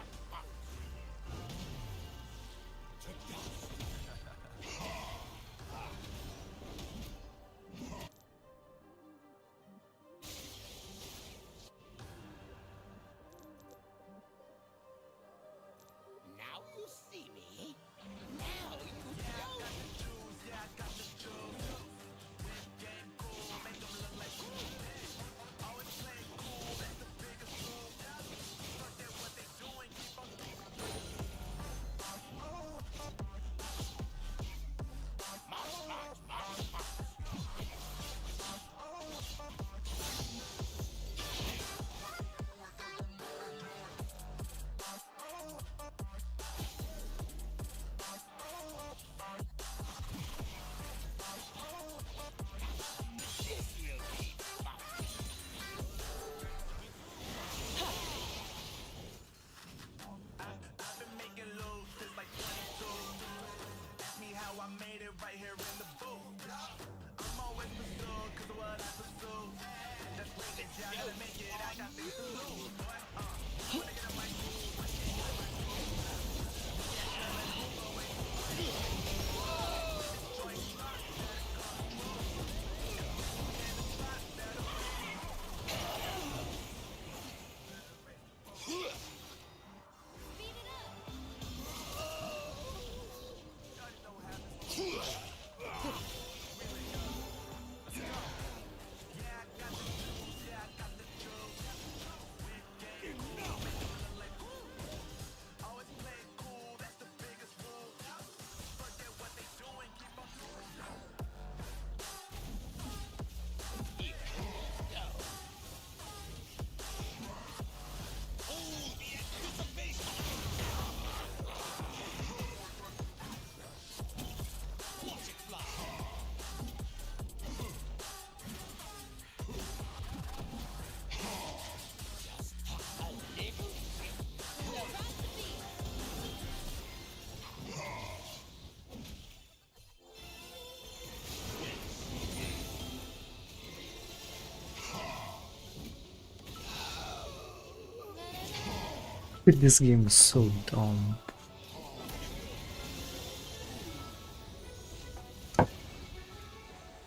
This game is so dumb.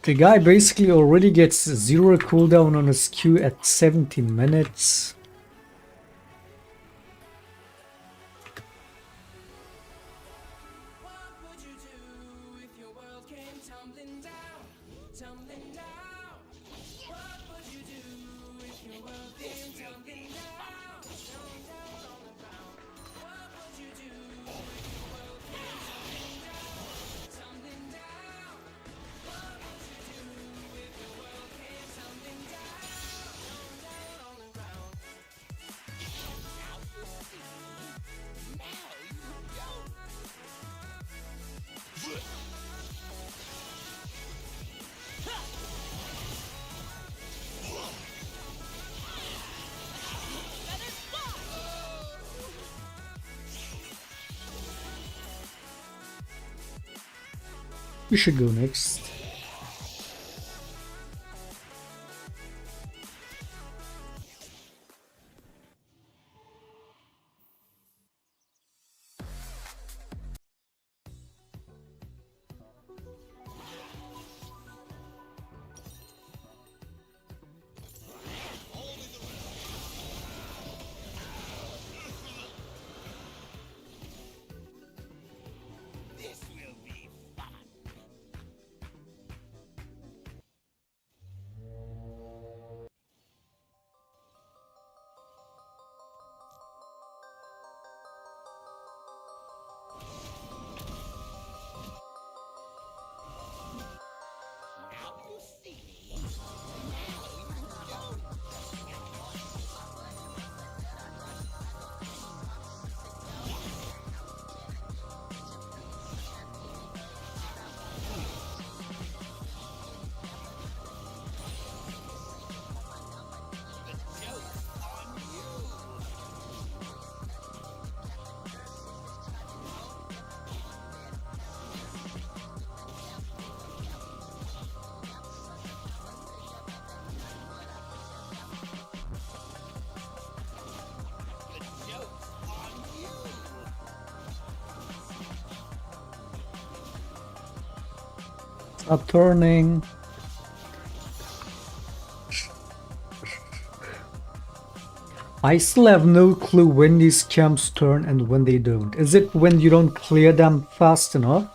The guy basically already gets 0 cooldown on his Q at 17 minutes. We should go next. This will be fun. Now you see me. Now you don't. The joke's on you. The joke's on you. Stop turning. I still have no clue when these camps turn and when they don't. Is it when you don't clear them fast enough?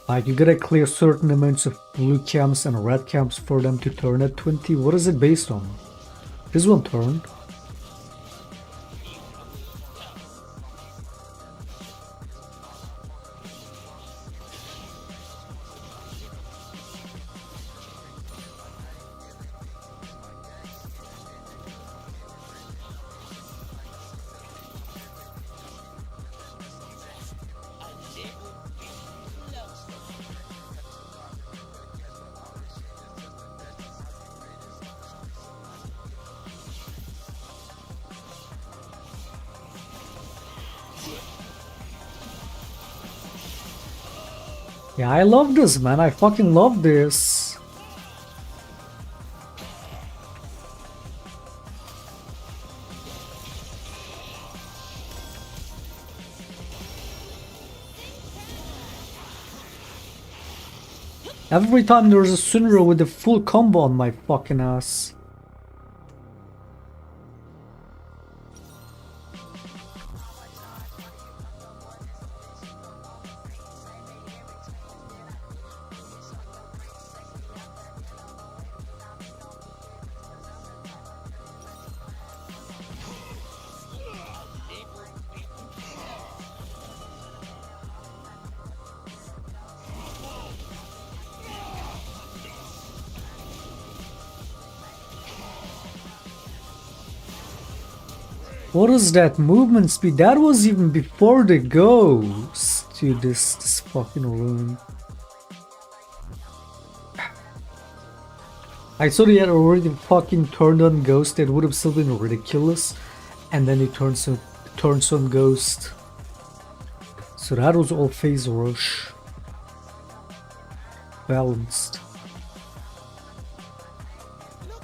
Like you gotta clear certain amounts of blue camps and red camps for them to turn at 20? What is it based on? This one turned. Yeah, I love this, man. I fucking love this. Every time there's a Sunra with a full combo on my fucking ass. What is that movement speed? That was even before the ghost to this fucking rune. I thought he had already fucking turned on ghost. That would have still been ridiculous. And then he turns on ghost. So that was all phase rush. Balanced. Look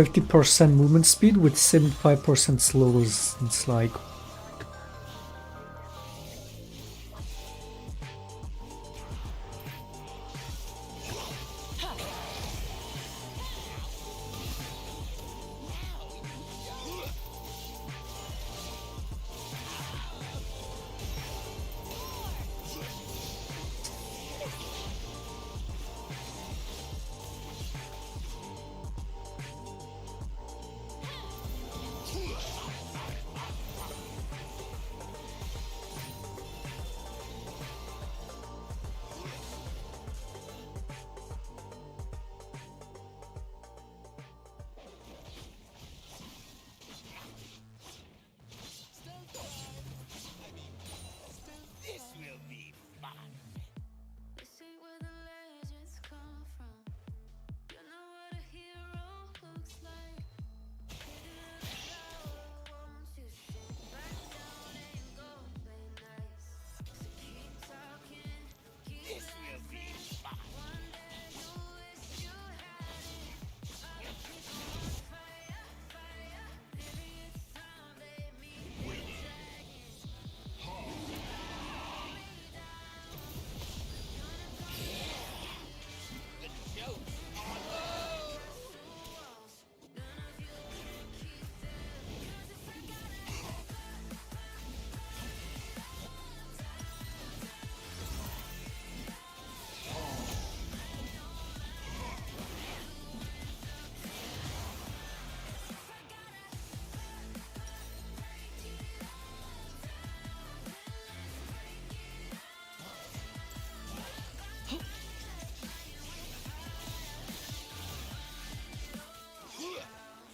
50% movement speed with 75% slows. It's like This will be fun. This ain't where the legends come from. You know what a hero looks like. Hit it in the shower, won't you sit back down and go play nice? So keep talking, keep This will be fun. one day you wish you had it. Other people on fire, fire. Maybe it's time they meet the dragon. The joke's on you.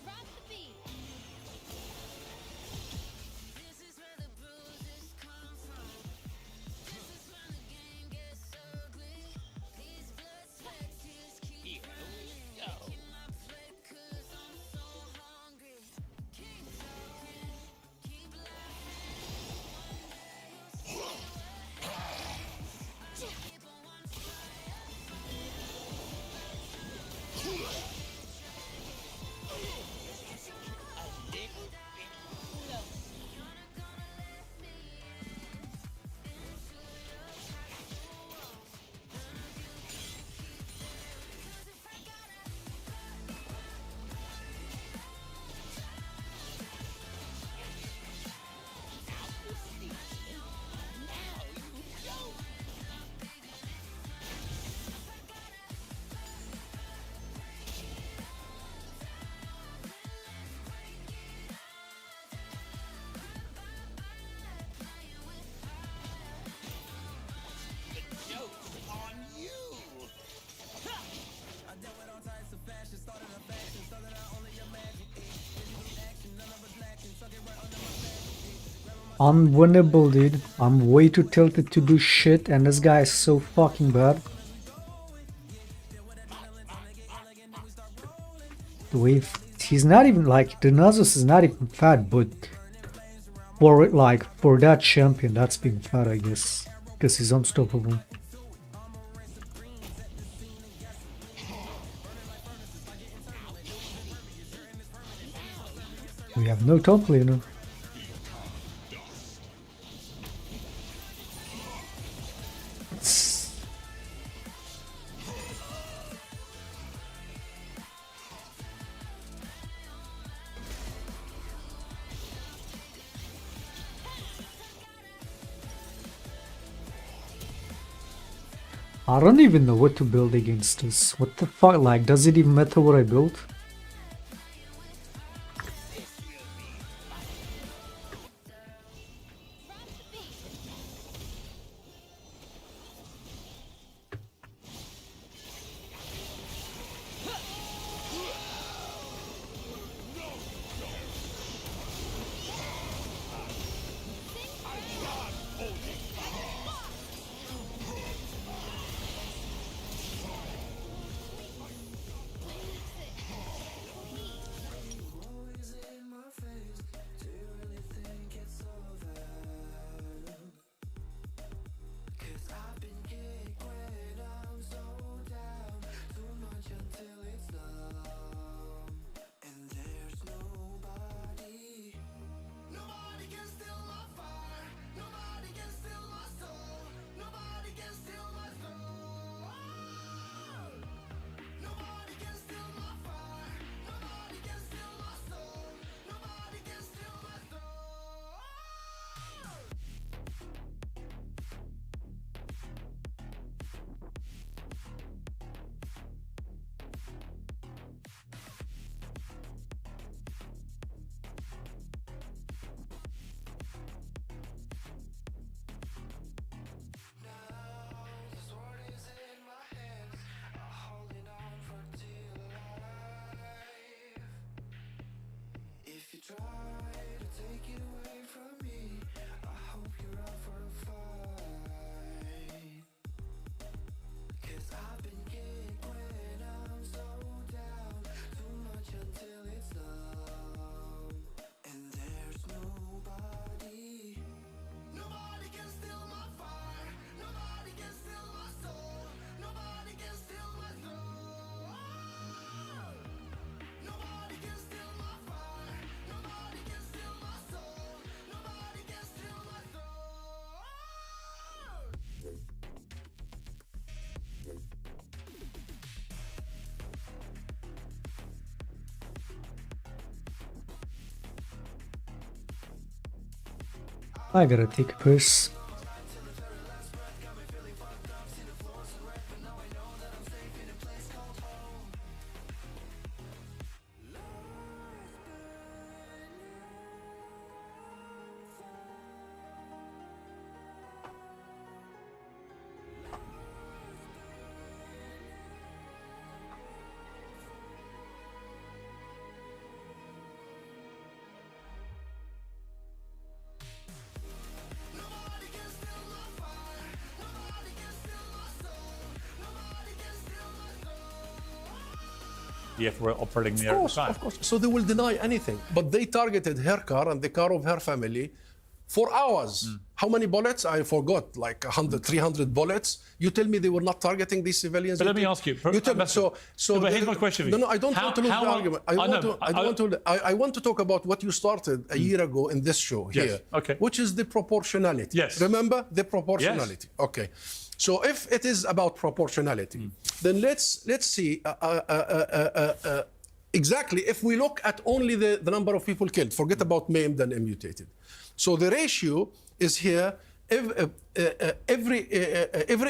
Drop the beat. This is where the bruises come from. This is when the game gets ugly. These blood, sweat, tears keep Here running. we go. Keep my plate 'cause I'm so hungry. Keep talking, keep laughing. One day you'll see what happens. Other people on fire, A little bit closer. you're not gonna let me in into your castle walls. None of you can keep them. 'Cause if I gotta Out to see me. Now you show me. The joke's on you. unwinnable, dude. I'm way too tilted to do shit, and this guy is so fucking bad. The way he's not even like the Nasus is not even fat, but for that champion, that's being fat, I guess, because he's unstoppable. We have no top laner. I don't even know what to build against this. What the fuck? Like, does it even matter what I build? I gotta take a piss. If we're operating near at the time. Of course. So they will deny anything. But they targeted her car and the car of her family for hours. How many bullets? I forgot, like 100, 300 bullets. You tell me they were not targeting these civilians? But let me ask you. You tell me, but here's my question for you. No, I don't want to lose the argument. I want to talk about what you started a year ago in this show here, which is the proportionality. Yes. Remember the proportionality? Yes. Okay. So if it is about proportionality, then let's see exactly if we look at only the number of people killed, forget about maimed and mutated. So the ratio is here. Every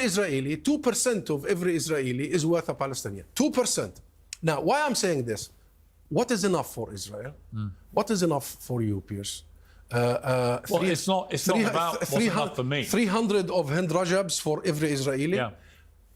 Israeli, 2% of every Israeli is worth a Palestinian. 2%. Now, why I'm saying this? What is enough for Israel? What is enough for you, Pierce? Well, it's not about what's enough for me. 300 of Hind Rajabs for every Israeli. Yeah.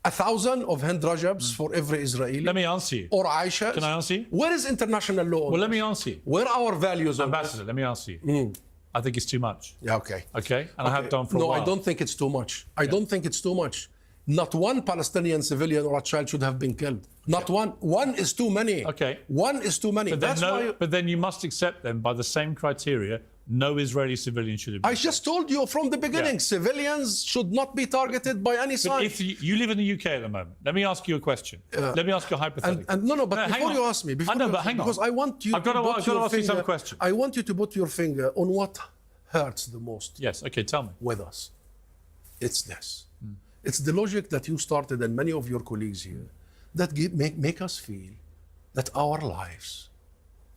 1,000 of Hind Rajabs for every Israeli. Let me answer you. Or Aisha. Can I answer you? Where is international law? Well, let me answer you. Where are our values? Ambassador, let me answer you. I think it's too much. Yeah, okay. Okay? And I have done for a while. No, I don't think it's too much. I don't think it's too much. Not one Palestinian civilian or a child should have been killed. Not one. One is too many. Okay. One is too many. But then you must accept them by the same criteria. No Israeli civilian should have been I just told you from the beginning, civilians should not be targeted by any side. If you live in the UK at the moment, let me ask you a question. Let me ask you a hypothetical. But before you ask me, because I want you I've got to ask you some question. I want you to put your finger on what hurts the most. Yes, okay, tell me. With us. It's this. It's the logic that you started and many of your colleagues here that make us feel that our lives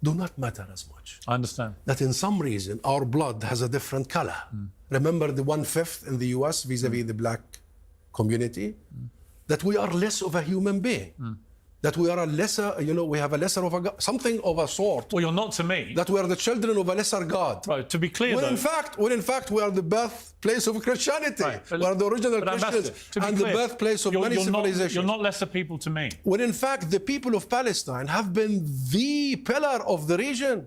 do not matter as much. I understand. That in some reason our blood has a different color. Remember the 1/5 in the US vis-a-vis the black community? That we are less of a human being. That we are a lesser, we have a lesser of a God, something of a sort. Well, you're not to me. That we are the children of a lesser God. Right, to be clear, when in fact we are the birthplace of Christianity. Right, we are the original Christians and the birthplace of many civilizations. You're not lesser people to me. When in fact the people of Palestine have been the pillar of the region.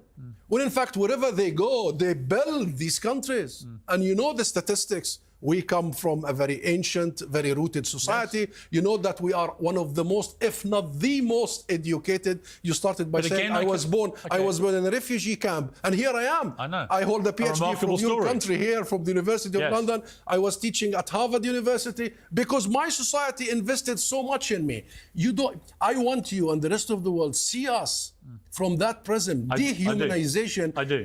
When in fact wherever they go, they build these countries. And you know the statistics. We come from a very ancient, very rooted society. Yes. You know that we are one of the most, if not the most educated. You started by saying I was born in a refugee camp, and here I am. I know. I hold a PhD from your country here, from the University of London. I was teaching at Harvard University because my society invested so much in me. I want you and the rest of the world see us from that prism, dehumanization. I do.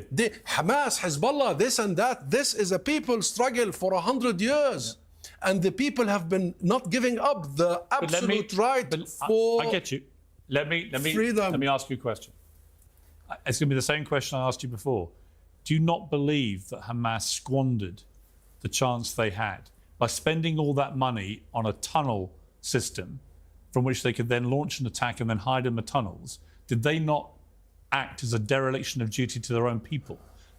Hamas, Hezbollah, this and that. This is a people struggle for 100 years. And the people have been not giving up the absolute right for I get you. freedom. Let me ask you a question. It's going to be the same question I asked you before. Do you not believe that Hamas squandered the chance they had by spending all that money on a tunnel system from which they could then launch an attack and then hide in the tunnels? Did they not act as a dereliction of duty to their own people?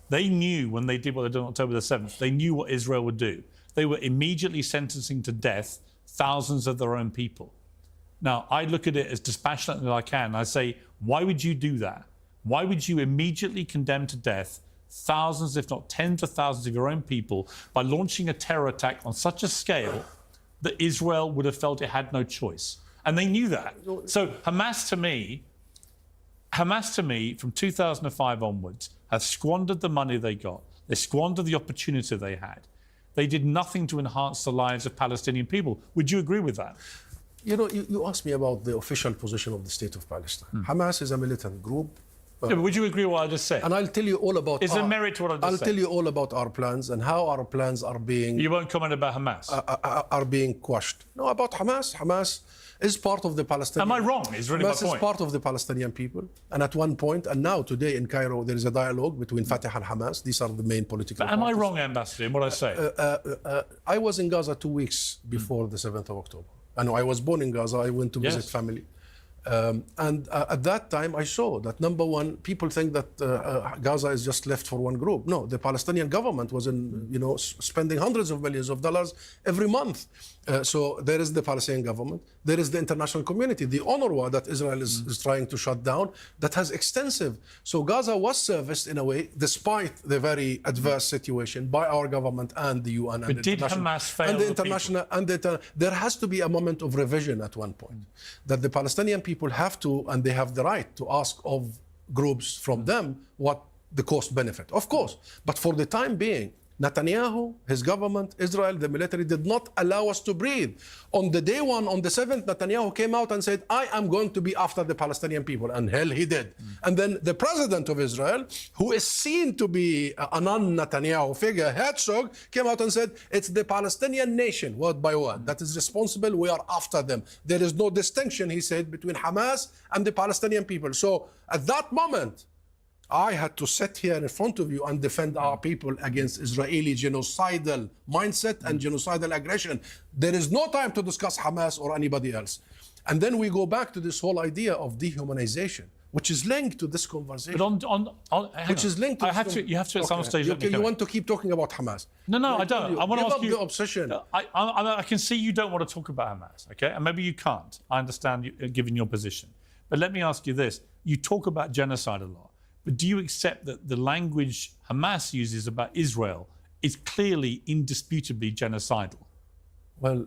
They knew when they did what they did on October the 7th, they knew what Israel would do. They were immediately sentencing to death thousands of their own people. Now, I look at it as dispassionately as I can. I say, why would you do that? Why would you immediately condemn to death thousands, if not tens of thousands of your own people by launching a terror attack on such a scale that Israel would have felt it had no choice? And they knew that. So Hamas to me, from 2005 onwards, have squandered the money they got. They squandered the opportunity they had. They did nothing to enhance the lives of Palestinian people. Would you agree with that? You asked me about the official position of the State of Palestine. Hamas is a militant group. But would you agree with what I just said? And I'll tell you all about... Is there merit to what I just said? I'll tell you all about our plans and how our plans are being... You won't comment about Hamas? Are being quashed. No, about Hamas. Hamas is part of the Palestinian. Am I wrong? Is really my Hamas is point. part of the Palestinian people. And at one point, and now today in Cairo, there is a dialogue between Fatah and Hamas. These are the main political But am I parties. wrong, Ambassador, in what I say? I was in Gaza 2 weeks before the 7th of October. And I was born in Gaza. I went to visit Yes. family. And at that time, I saw that, number one, people think that Gaza is just left for one group. No, the Palestinian government was spending hundreds of millions of dollars every month. So there is the Palestinian government. There is the international community, the UNRWA that Israel is trying to shut down, that has extensive. So Gaza was serviced in a way, despite the very adverse situation, by our government and the UN. But and did international- Hamas fail and the the international and there has to be a moment of revision at one point, that the Palestinian people have to, and they have the right to ask of groups from them what the cost benefit, of course. But for the time being, Netanyahu, his government, Israel, the military did not allow us to breathe. On the day one, on the 7th, Netanyahu came out and said, I am going to be after the Palestinian people. And hell, he did. And then the president of Israel, who is seen to be a non-Netanyahu figure, Herzog, came out and said, it's the Palestinian nation, word by word, that is responsible. We are after them. There is no distinction, he said, between Hamas and the Palestinian people. So at that moment, I had to sit here in front of you and defend our people against Israeli genocidal mindset and genocidal aggression. There is no time to discuss Hamas or anybody else. And then we go back to this whole idea of dehumanization, which is linked to this conversation. But hang which on. is linked to I have to. You have to at some stage. let me You come in. want to keep talking about Hamas? No, I don't. I want to Give ask up you. the obsession. I can see you don't want to talk about Hamas, okay? And maybe you can't. I understand you, given your position. But let me ask you this: you talk about genocide a lot, but do you accept that the language Hamas uses about Israel is clearly, indisputably genocidal? Well,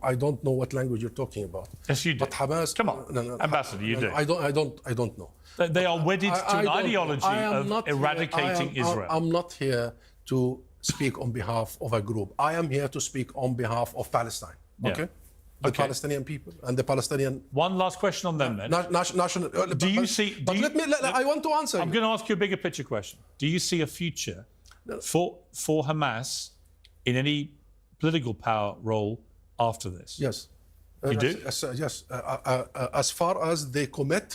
I don't know what language you're talking about. Yes, you do. But Hamas, Come on, Ambassador, you do. I don't know. They are wedded to an don't- ideology I am of not here- eradicating Israel. I'm not here to speak on behalf of a group. I am here to speak on behalf of Palestine. Yeah. Okay? The Okay. Palestinian people and the Palestinian One last question on them then. national. Do you see? But I want to answer. I'm going to ask you a bigger picture question. Do you see a future for Hamas in any political power role after this? Yes. You do? Yes. As far as they commit,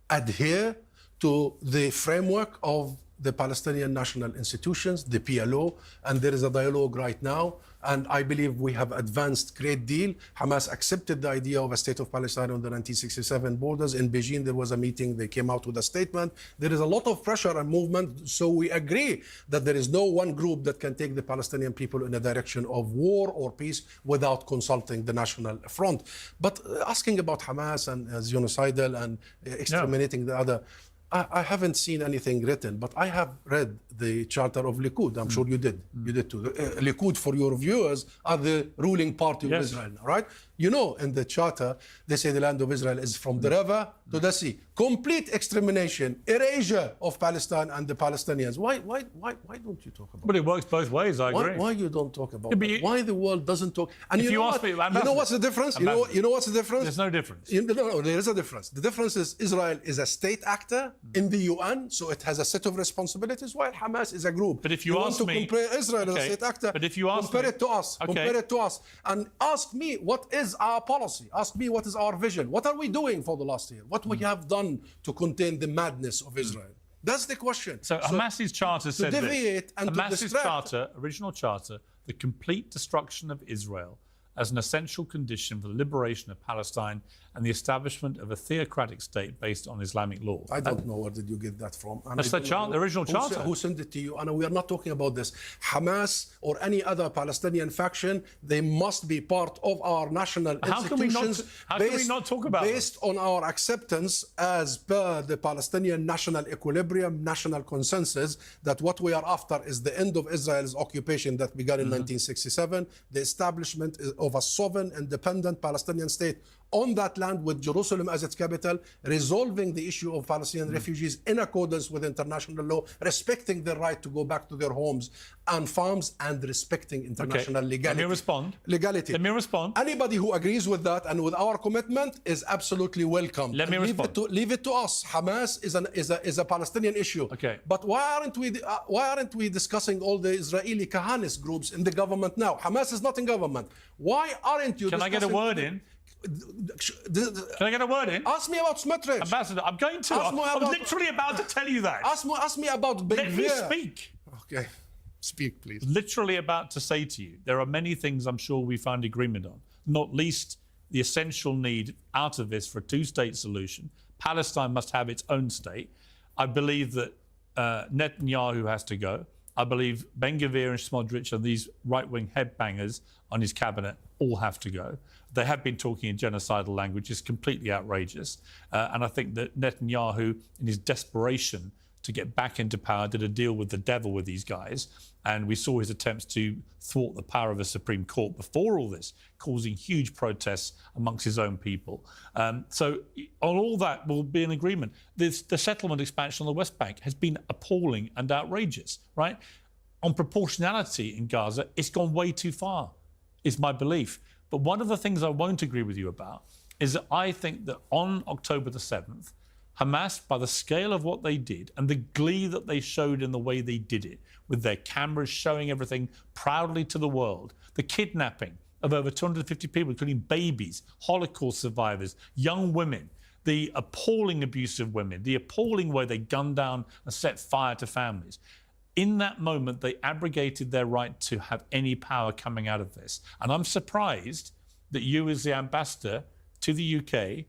adhere to the framework of the Palestinian national institutions, the PLO, and there is a dialogue right now. And I believe we have advanced great deal. Hamas accepted the idea of a state of Palestine on the 1967 borders. In Beijing, there was a meeting. They came out with a statement. There is a lot of pressure and movement. So we agree that there is no one group that can take the Palestinian people in a direction of war or peace without consulting the national front. But asking about Hamas and genocidal and exterminating the other, I haven't seen anything written, but I have read the charter of Likud. I'm sure you did. You did too. Likud, for your viewers, are the ruling party of Israel, right? You know, in the charter, they say the land of Israel is from the river to the sea. Complete extermination, erasure of Palestine and the Palestinians. Why don't you talk about But it works both ways, I agree. Why you don't talk about but that? Why the world doesn't talk? And If you you know ask what? me, You know what's the difference? You know what's the difference? There's no difference. No, there is a difference. The difference is Israel is a state actor in the UN, so it has a set of responsibilities, while Hamas is a group. But if you want ask to me- compare Israel as a Okay, state actor, but if you ask compare me- it to us. Okay. Compare it to us. And ask me what is our policy. Ask me what is our vision. What are we doing for the last year? What we have done to contain the madness of Israel? That's the question. So Hamas's charter said deviate this. and to Hamas's distract- charter, original charter, the complete destruction of Israel as an essential condition for the liberation of Palestine and the establishment of a theocratic state based on Islamic law. I don't know where did you get that from. And That's I the don't chart- know the original charter. Who sent it to you? And we are not talking about this. Hamas or any other Palestinian faction, they must be part of our national How can we not- institutions. how can we not talk about based on our acceptance as per the Palestinian national equilibrium, national consensus, that what we are after is the end of Israel's occupation that began in 1967, the establishment of a sovereign, independent Palestinian state on that land with Jerusalem as its capital, resolving the issue of Palestinian refugees in accordance with international law, respecting their right to go back to their homes and farms, and respecting international legality. Let me respond. Legality. Let me respond. Anybody who agrees with that and with our commitment is absolutely welcome. Let me And respond. Leave it to us. Hamas is a Palestinian issue. Okay. But why aren't we discussing all the Israeli Kahanis groups in the government now? Hamas is not in government. Why aren't you? Can I get a discussing- word in? Can I get a word in? Ask me about Smotrich. Ambassador, I'm going to. Ask me I'm about- literally about to tell you that. Ask me about Ben Let me Gvir. speak. Okay, speak please. Literally about to say to you, there are many things I'm sure we find agreement on, not least the essential need out of this for a two-state solution. Palestine must have its own state. I believe that Netanyahu has to go. I believe Ben Gvir and Smotrich and these right-wing headbangers on his cabinet all have to go. They have been talking in genocidal language. It's completely outrageous. And I think that Netanyahu, in his desperation to get back into power, did a deal with the devil with these guys. And we saw his attempts to thwart the power of the Supreme Court before all this, causing huge protests amongst his own people. So on all that, we'll be in agreement. The settlement expansion on the West Bank has been appalling and outrageous, right? On proportionality in Gaza, it's gone way too far, is my belief. But one of the things I won't agree with you about is that I think that on October the 7th, Hamas, by the scale of what they did and the glee that they showed in the way they did it, with their cameras showing everything proudly to the world, the kidnapping of over 250 people, including babies, Holocaust survivors, young women, the appalling abuse of women, the appalling way they gunned down and set fire to families. In that moment, they abrogated their right to have any power coming out of this. And I'm surprised that you, as the ambassador to the UK,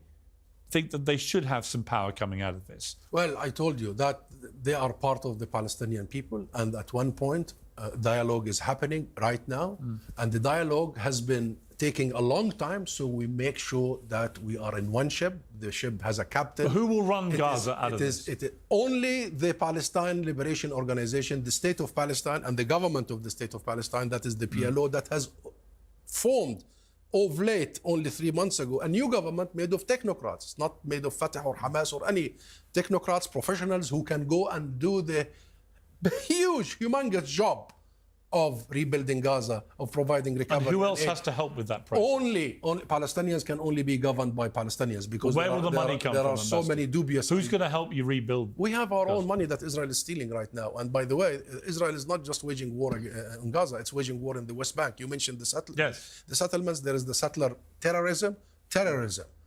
think that they should have some power coming out of this. Well, I told you that they are part of the Palestinian people, and at one point, dialogue is happening right now, and the dialogue has been taking a long time, so we make sure that we are in one ship. The ship has a captain. But who will run Gaza out of this? It is only the Palestine Liberation Organization, the State of Palestine, and the government of the State of Palestine, that is the PLO, that has formed of late, only 3 months ago, a new government made of technocrats, not made of Fatah or Hamas or any technocrats, professionals who can go and do the huge, humongous job of rebuilding Gaza, of providing recovery. And who else aid. has to help with that process? Only Palestinians can only be governed by Palestinians, because Where will the money come there from? are so many dubious. Who's going to help you rebuild? We have our own money that Israel is stealing right now. And by the way, Israel is not just waging war in Gaza, it's waging war in the West Bank. You mentioned the settlements. Yes. The settlements, there is the settler terrorism.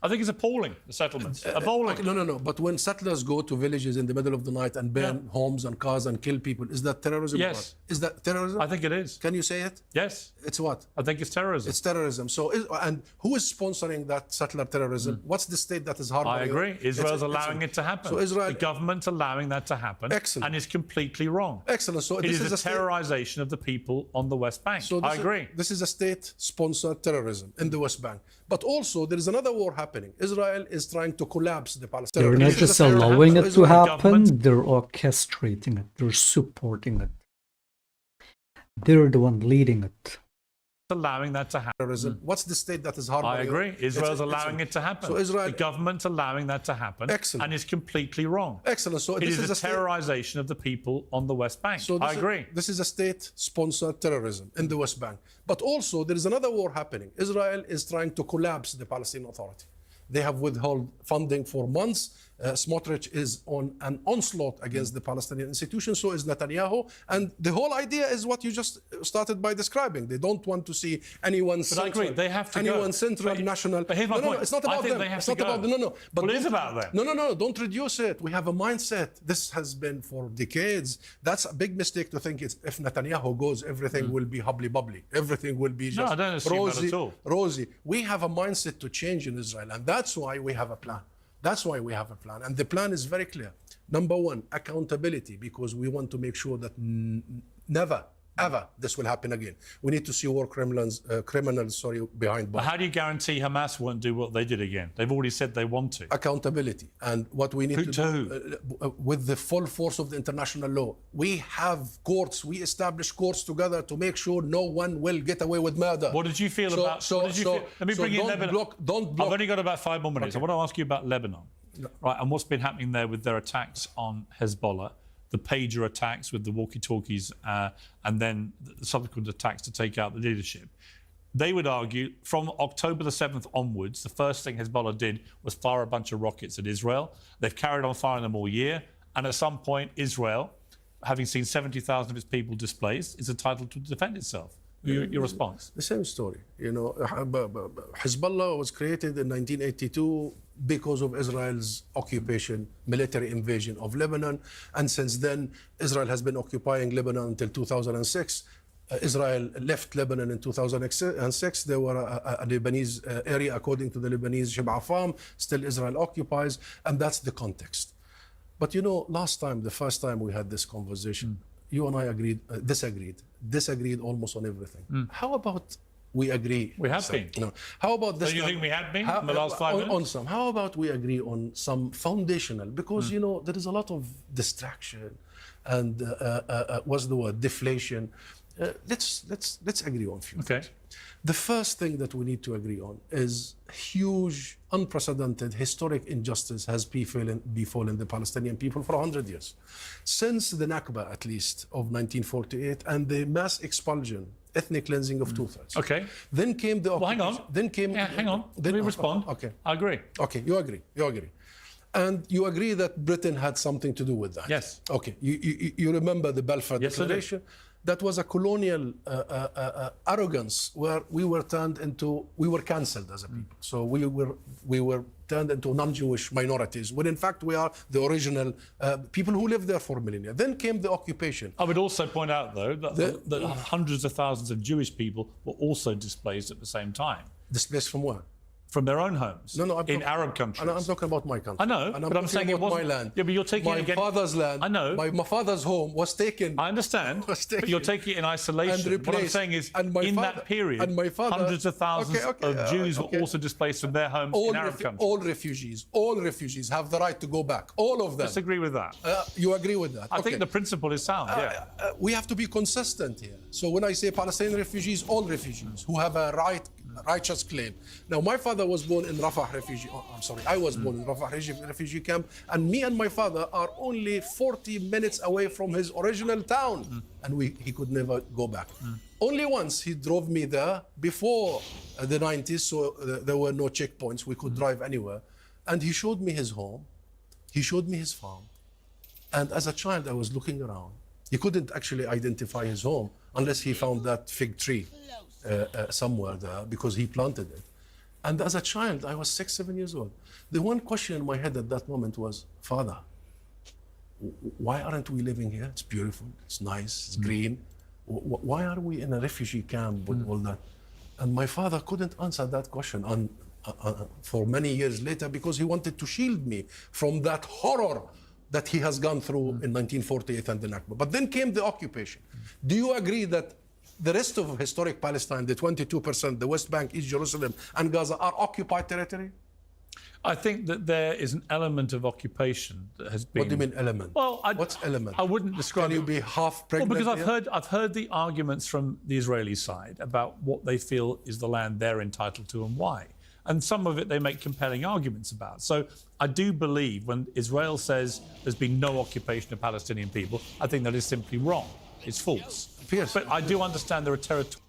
I think it's appalling, the settlements. Appalling. Okay, no. But when settlers go to villages in the middle of the night and burn homes and cars and kill people, is that terrorism? Yes. Is that terrorism? I think it is. Can you say it? Yes. It's what? I think it's terrorism. It's terrorism. So, and who is sponsoring that settler terrorism? What's the state that is harboring I agree. it? Israel's allowing it to happen. So Israel, the government's allowing that to happen. Excellent. And it's completely wrong. Excellent. So It this is a state- terrorization of the people on the West Bank. So I agree. This is a state-sponsored terrorism in the West Bank. But also, there is another war happening. Israel is trying to collapse the Palestinians. They're not This is just a terror- allowing so it to Israel happen, government- they're orchestrating it, they're supporting it. They're the one leading it. Allowing that to happen. terrorism. What's the state that is harboring I it? agree. Israel's It's- allowing it to happen. So Israel- the government's allowing that to happen. Excellent. And it's completely wrong. Excellent. So It this is a state- terrorization of the people on the West Bank. So I agree. This is a state-sponsored terrorism in the West Bank. But also, there is another war happening. Israel is trying to collapse the Palestinian Authority. They have withheld funding for months. Smotrich is on an onslaught against the Palestinian institutions, so is Netanyahu. And the whole idea is what you just started by describing. They don't want to see anyone But I agree, they have to go. anyone central, But- national. but here's my no, point. it's not I about think them. they have It's to not go. about them. No. But Well, it is don't- about them. No. Don't reduce it. We have a mindset. This has been for decades. That's a big mistake to think it's if Netanyahu goes, everything will be hubbly bubbly. Everything will be just I don't assume that rosy. at all. Rosy. We have a mindset to change in Israel, and that's why we have a plan. That's why we have a plan. And the plan is very clear. Number one, accountability, because we want to make sure that never, ever this will happen again. We need to see war criminals behind But bars. how do you guarantee Hamas won't do what they did again? They've already said they want to. Accountability. And what we need Who to to? do with the full force of the international law. We have courts, we establish courts together to make sure no one will get away with murder. What did you feel about? What did you feel? Let me bring in Lebanon. Don't block. I've only got about 5 more minutes. I want to ask you about Lebanon, right? And what's been happening there with their attacks on Hezbollah, the pager attacks with the walkie-talkies, and then the subsequent attacks to take out the leadership. They would argue from October the 7th onwards, the first thing Hezbollah did was fire a bunch of rockets at Israel. They've carried on firing them all year. And at some point, Israel, having seen 70,000 of its people displaced, is entitled to defend itself. Your response? The same story. You know, Hezbollah was created in 1982 because of Israel's occupation, military invasion of Lebanon. And since then, Israel has been occupying Lebanon until 2006. Israel left Lebanon in 2006. There were a Lebanese area, according to the Lebanese Shib'a Farm, still Israel occupies, and that's the context. But you know, the first time we had this conversation, you and I disagreed almost on everything. How about we agree? We have been. You know, how about this? So you think we have been in the last 5 minutes? On some. How about we agree on some foundational? Because you know there is a lot of distraction, and what's the word? Deflation. Let's agree on a few. Okay. things. The first thing that we need to agree on is huge, unprecedented, historic injustice has befallen the Palestinian people for 100 years. Since the Nakba, at least, of 1948, and the mass expulsion, ethnic cleansing of two-thirds. Okay. Then came the Well, hang on. Then came... Hang on. Let me respond. Okay. I agree. Okay, you agree. And you agree that Britain had something to do with that? Yes. Okay. You remember the Balfour Yes, I do. Declaration? That was a colonial arrogance where we were cancelled as a people. So we were turned into non-Jewish minorities, when in fact we are the original people who lived there for millennia. Then came the occupation. I would also point out, though, that hundreds of thousands of Jewish people were also displaced at the same time. Displaced from where? From their own homes. No, in Arab countries. I'm talking about my country. I know, and but I'm saying it about wasn't my land. Yeah, but you're taking my it again. father's land. I know. My father's home was taken. I understand, Was but you're taken taking it in isolation. and What I'm replaced. saying is, And my in father- that period, and my father- hundreds of thousands of Jews were also displaced from their homes in Arab countries. All refugees have the right to go back. All of them. Disagree with that. You agree with that? I think the principle is sound, yeah. We have to be consistent here. So when I say Palestinian refugees, all refugees who have a righteous claim. Now, my father was born in Rafah refugee. I was born in Rafah refugee camp, and me and my father are only 40 minutes away from his original town, and he could never go back. Only once he drove me there before the 90s, so there were no checkpoints. We could drive anywhere, and he showed me his home. He showed me his farm, and as a child, I was looking around. He couldn't actually identify his home unless he found that fig tree somewhere there because he planted it. And as a child, I was 6, 7 years old. The one question in my head at that moment was, Father, why aren't we living here? It's beautiful, it's nice, it's green. Why are we in a refugee camp with all that? And my father couldn't answer that question for many years later because he wanted to shield me from that horror that he has gone through in 1948 and the Nakba. But then came the occupation. Do you agree that the rest of historic Palestine, the 22%, the West Bank, East Jerusalem, and Gaza are occupied territory? I think that there is an element of occupation that has been... What do you mean element? Well, what's element? I wouldn't describe Can you it... be half pregnant? Well, because here? I've heard the arguments from the Israeli side about what they feel is the land they're entitled to and why. And some of it they make compelling arguments about. So I do believe when Israel says there's been no occupation of Palestinian people, I think that is simply wrong. It's false. Yes. But I do understand there are territories.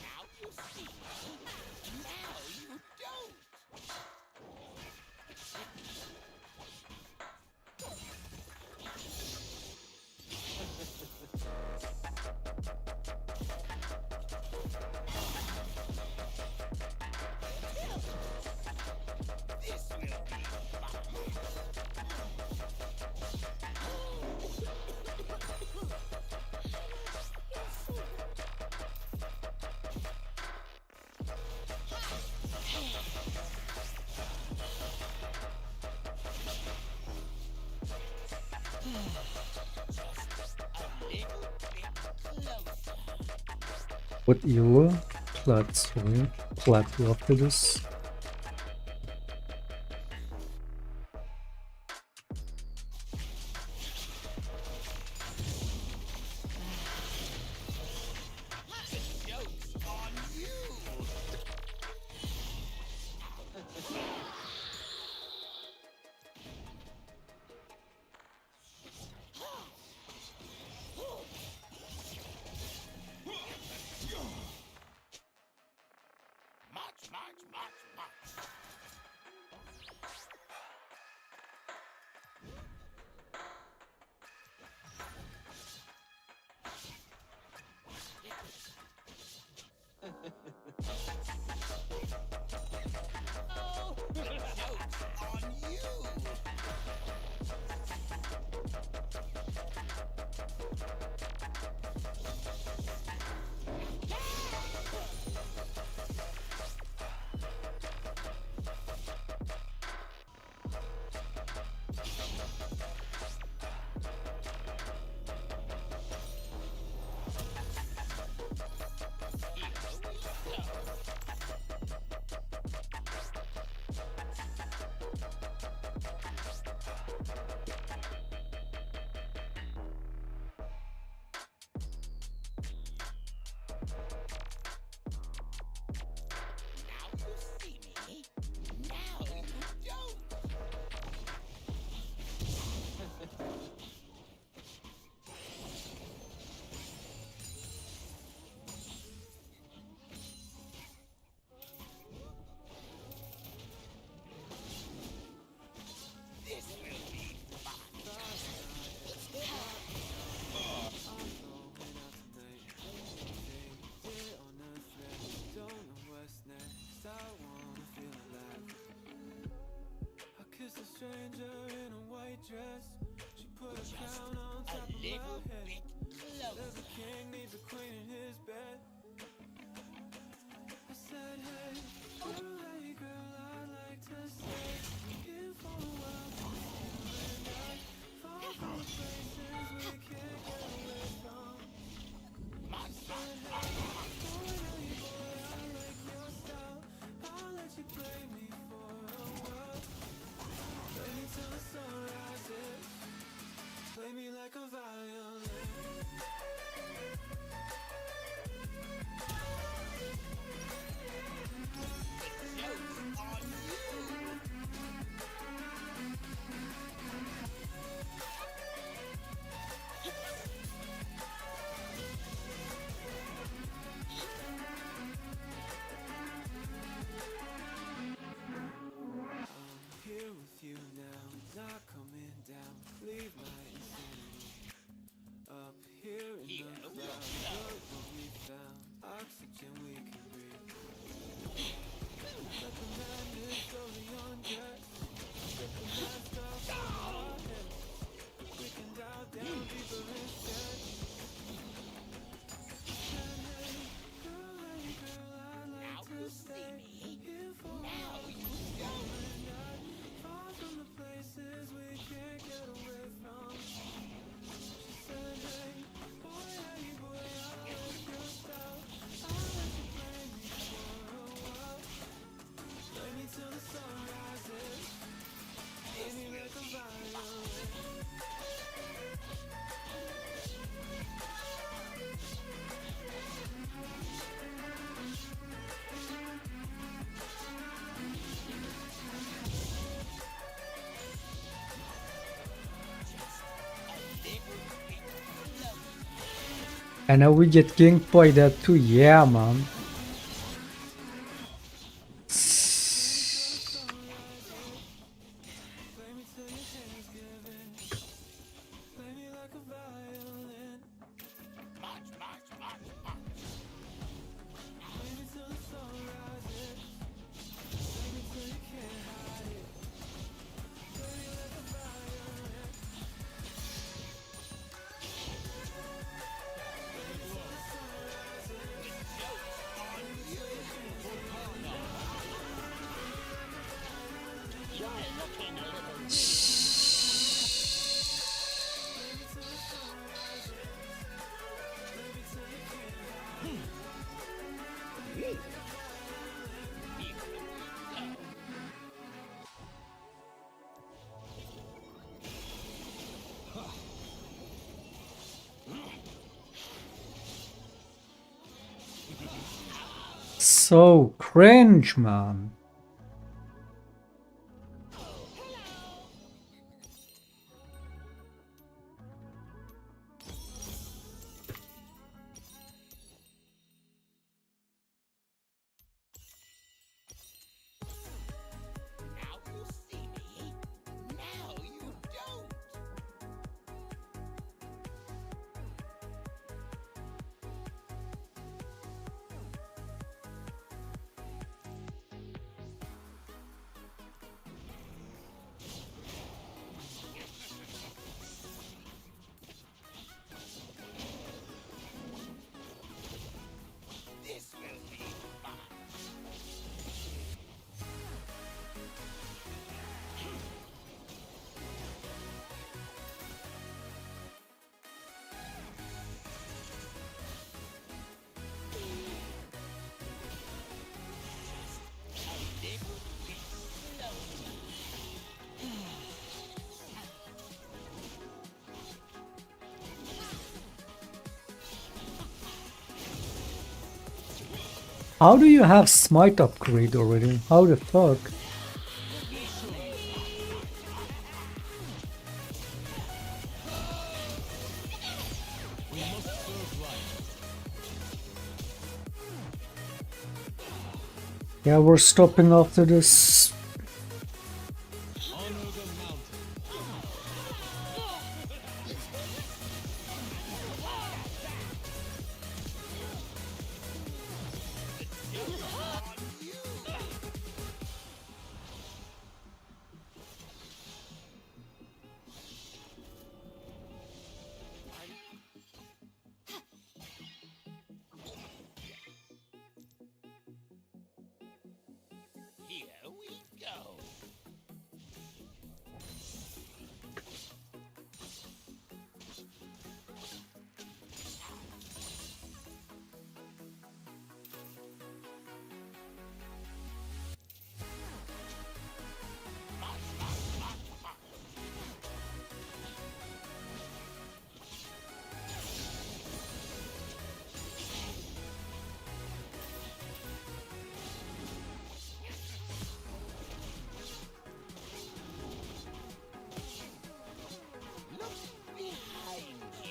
Now you see me. Now you don't. This will be fun. A little bit closer. What era? Plateau after this? stranger in a white dress. She put a crown on top of my head. There's a king needs a queen in his bed. I said, hey girl, I'd like to stay here for a while. You and I fall from the places we can't get away from. She said, hey boy, I like your style. I'll let you play me for a while. Play me till the sun rises. Play me like a violin. Here with you now, not coming down. Leave my insanity up here in the cloud. Look what we found, oxygen we can breathe. Let the madness slowly undress. Rip the mask off of our heads. We can dive down deeper instead. Hey girl, I'd like to stay here for a while. Far from the places we can't get away from. She said, hey boy, I like your style. I'll let you play me for a while. Play me till the sun rises. Play me like a violin. And now we get ganked by that too, yeah man. Play me till your hands give in. Play me like a violin. Play me till the sun rises. Play me till you can't hide it. Play me like a violin. Play me till the sun rises. Play me till your hands give in. Play me till the sun rises. Play me till you can't hide it. So cringe, man. How do you have smite upgrade already? How the fuck? Yeah, we're stopping after this. Here we go. Look behind you.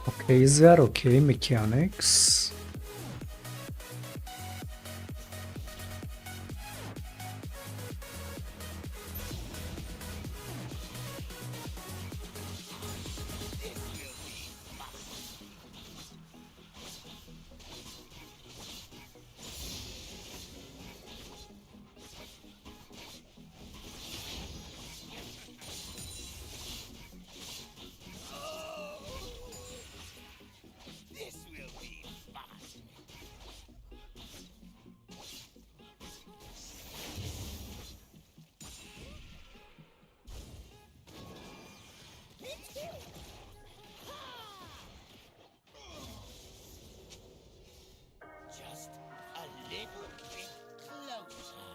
Okay, is that okay? Mechanics. This will be fun. Just a little bit closer.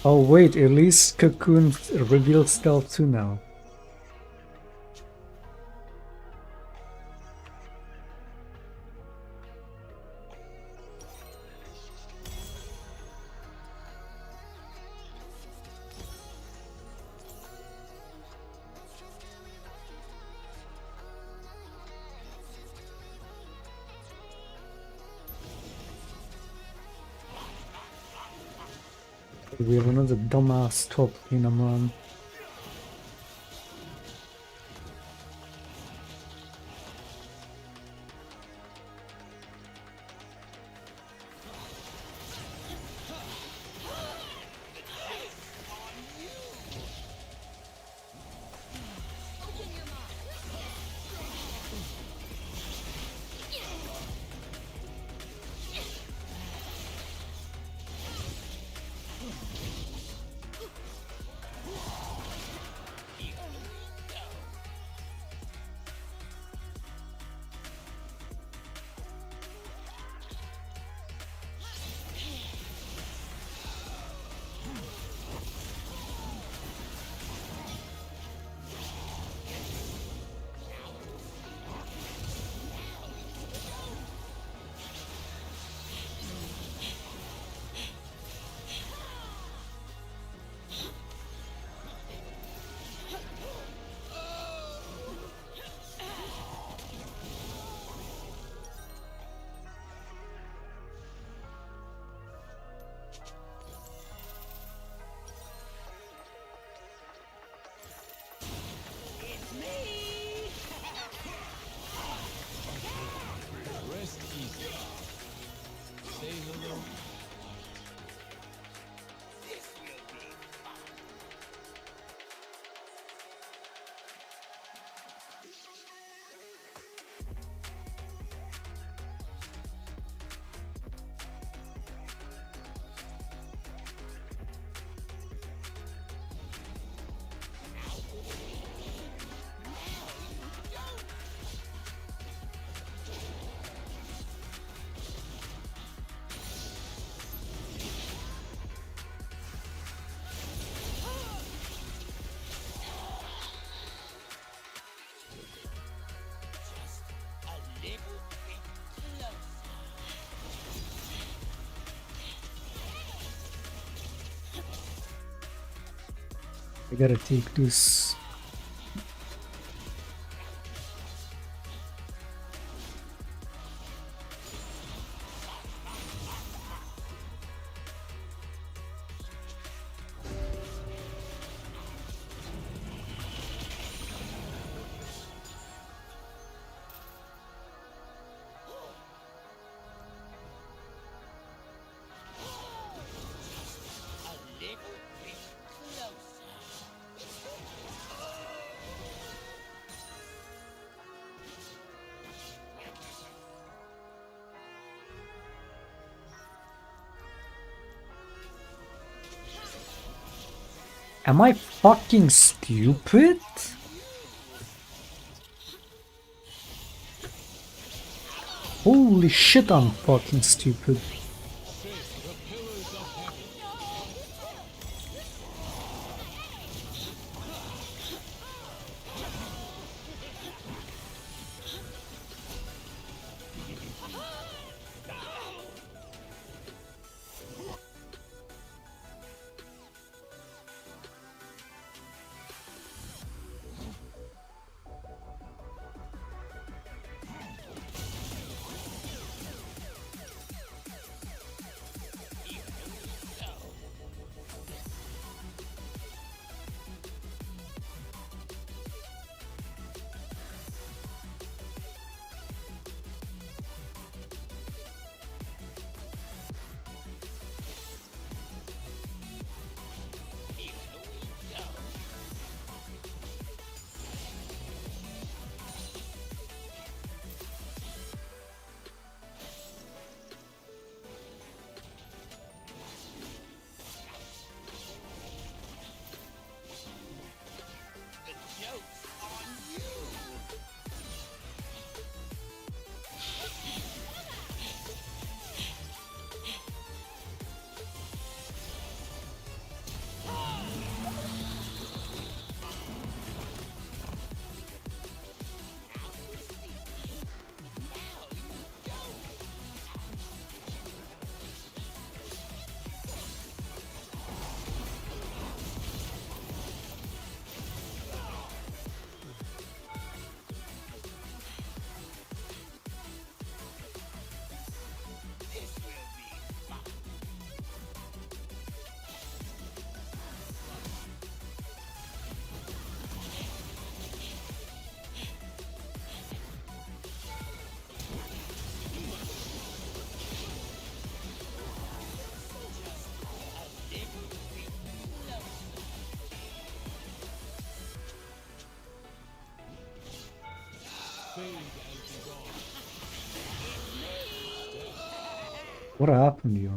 Oh wait, at least Cocoon reveals stealth too now. We have another dumbass top in a run. I gotta take this. A little bit closer. Am I fucking stupid? Holy shit, I'm fucking stupid. The joke's on you. This will be fun. What happened here?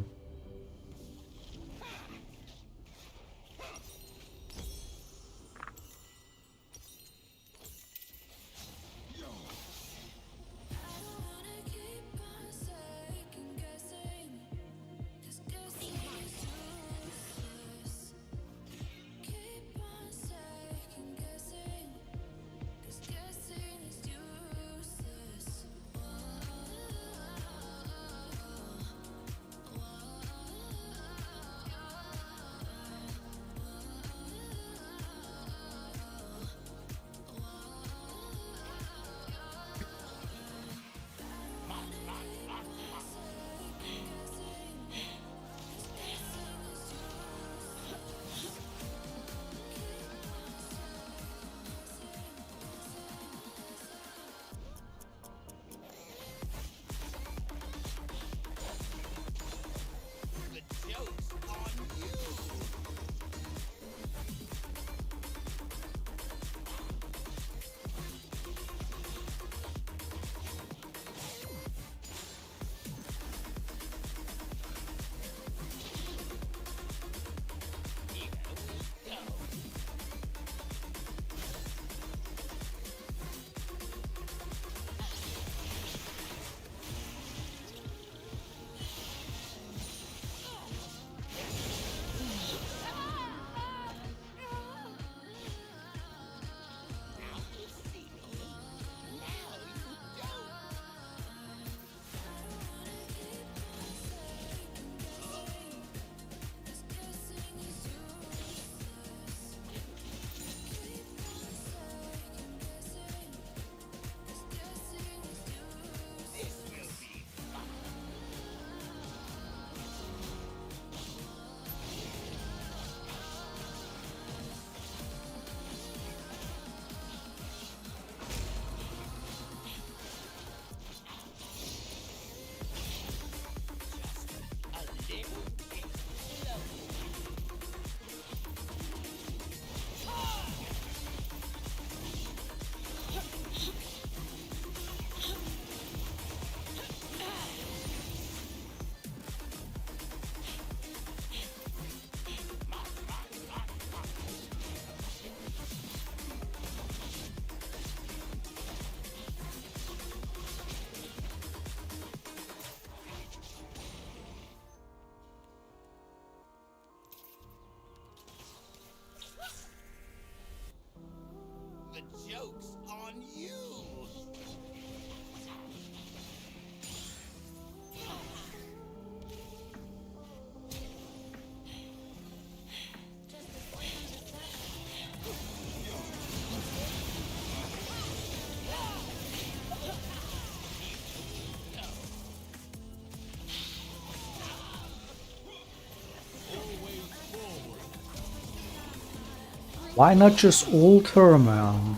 Why not just alter, man?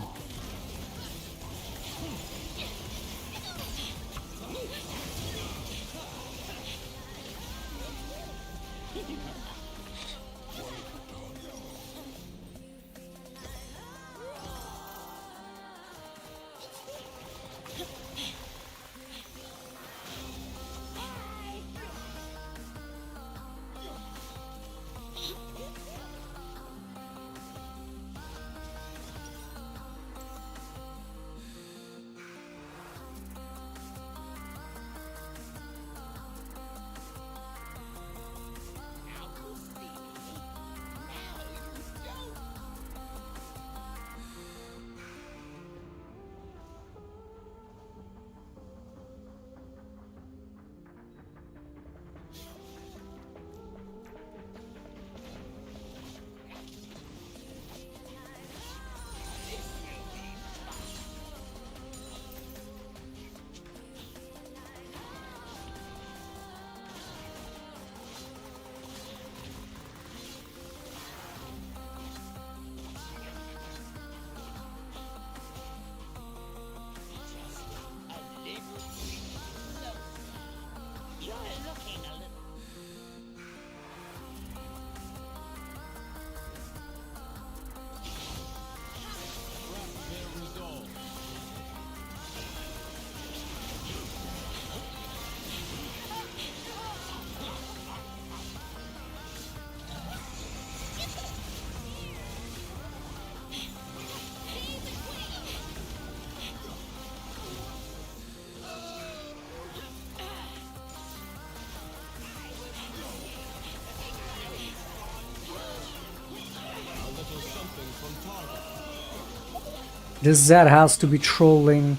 This Zed has to be trolling.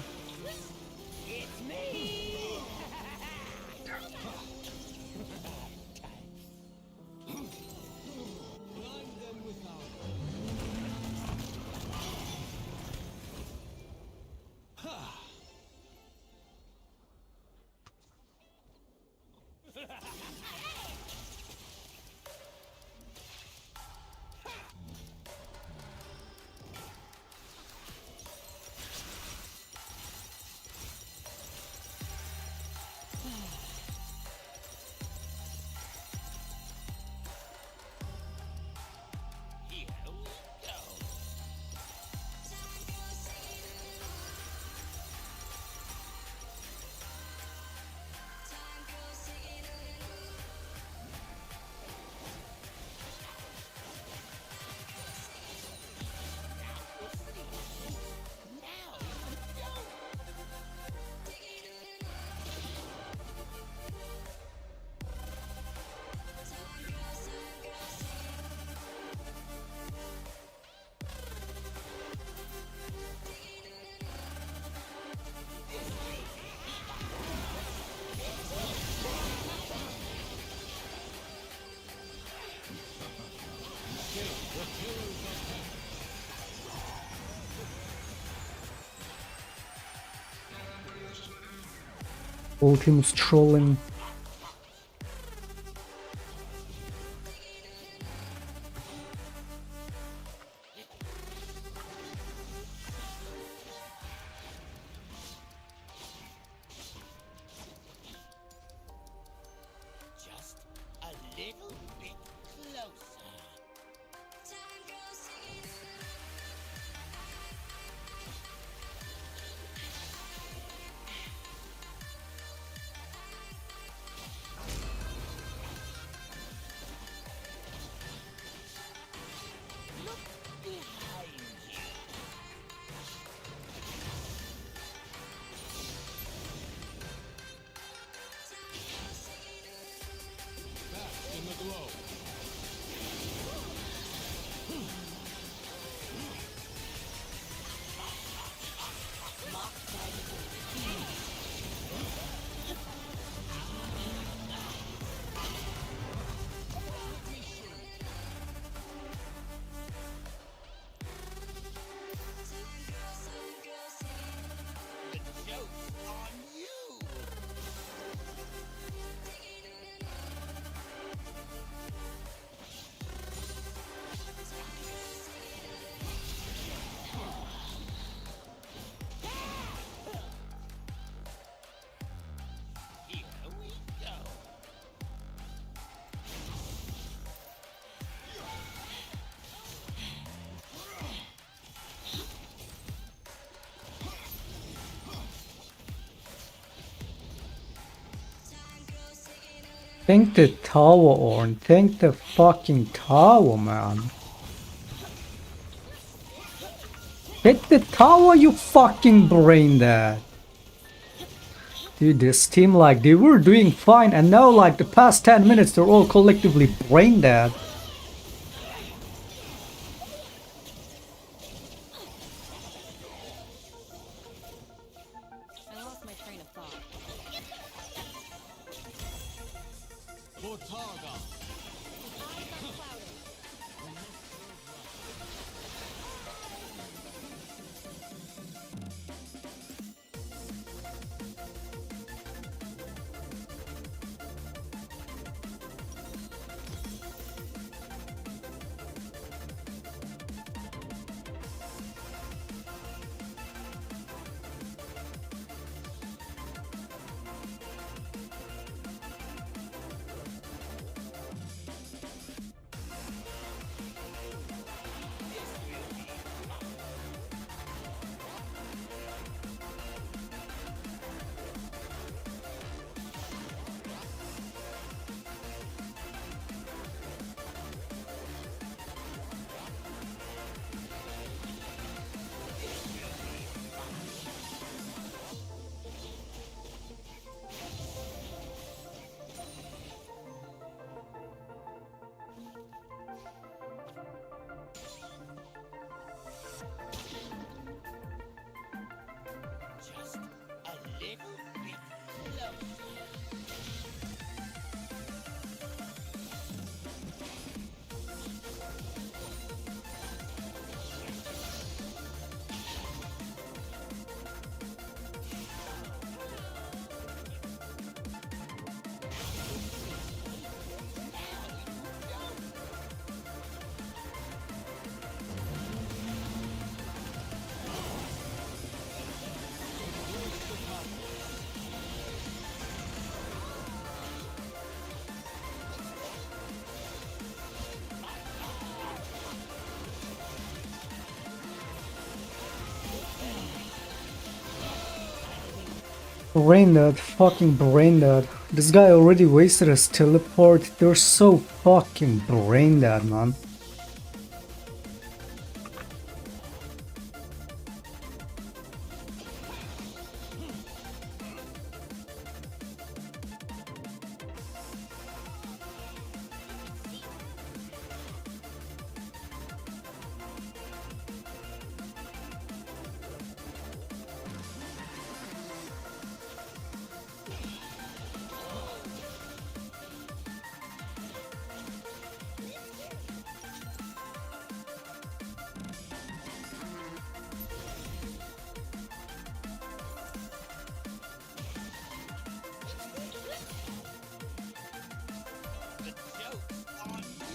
Whole team is trolling. Just a little bit closer. Thank the tower, Orn. Thank the fucking tower, man. Hit the tower, you fucking brain dead. Dude, this team, like, they were doing fine, and now, like, the past 10 minutes, they're all collectively brain dead. I lost my train of thought. Just a little bit closer. Brain dead, fucking brain dead. This guy already wasted his teleport. They're so fucking brain dead, man. The joke's on you.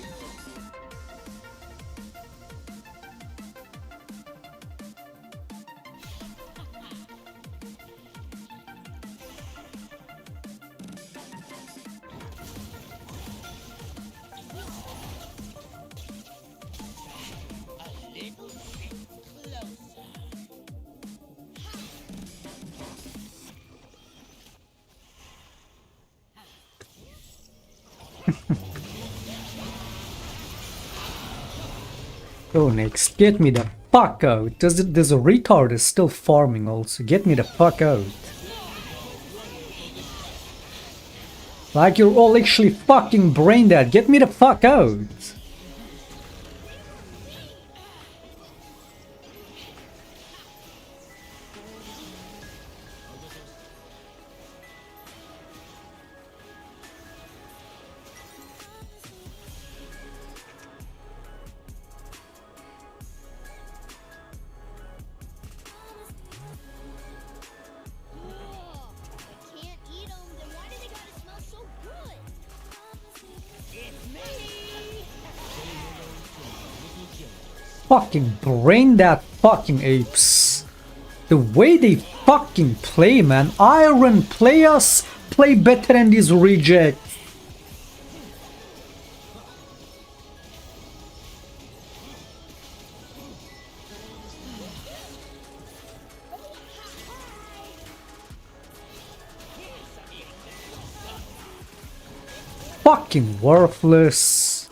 A little bit closer. Go next. Get me the fuck out. There's a retard is still farming also. Get me the fuck out. Like you're all actually fucking brain dead. Get me the fuck out. I can't eat them, then why do they gotta smell so good? Fucking brain dead fucking apes. The way they fucking play, man. Iron players play better than these rejects. fucking worthless.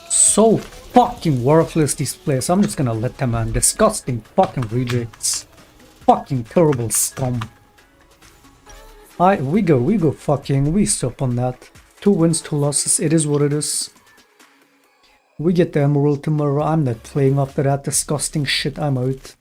So fucking worthless these players. I'm just gonna let them on. Disgusting fucking rejects. Fucking terrible scum. We go fucking, we stop on that. 2 wins, 2 losses, it is what it is. We get the emerald tomorrow. I'm not playing after that disgusting shit, I'm out.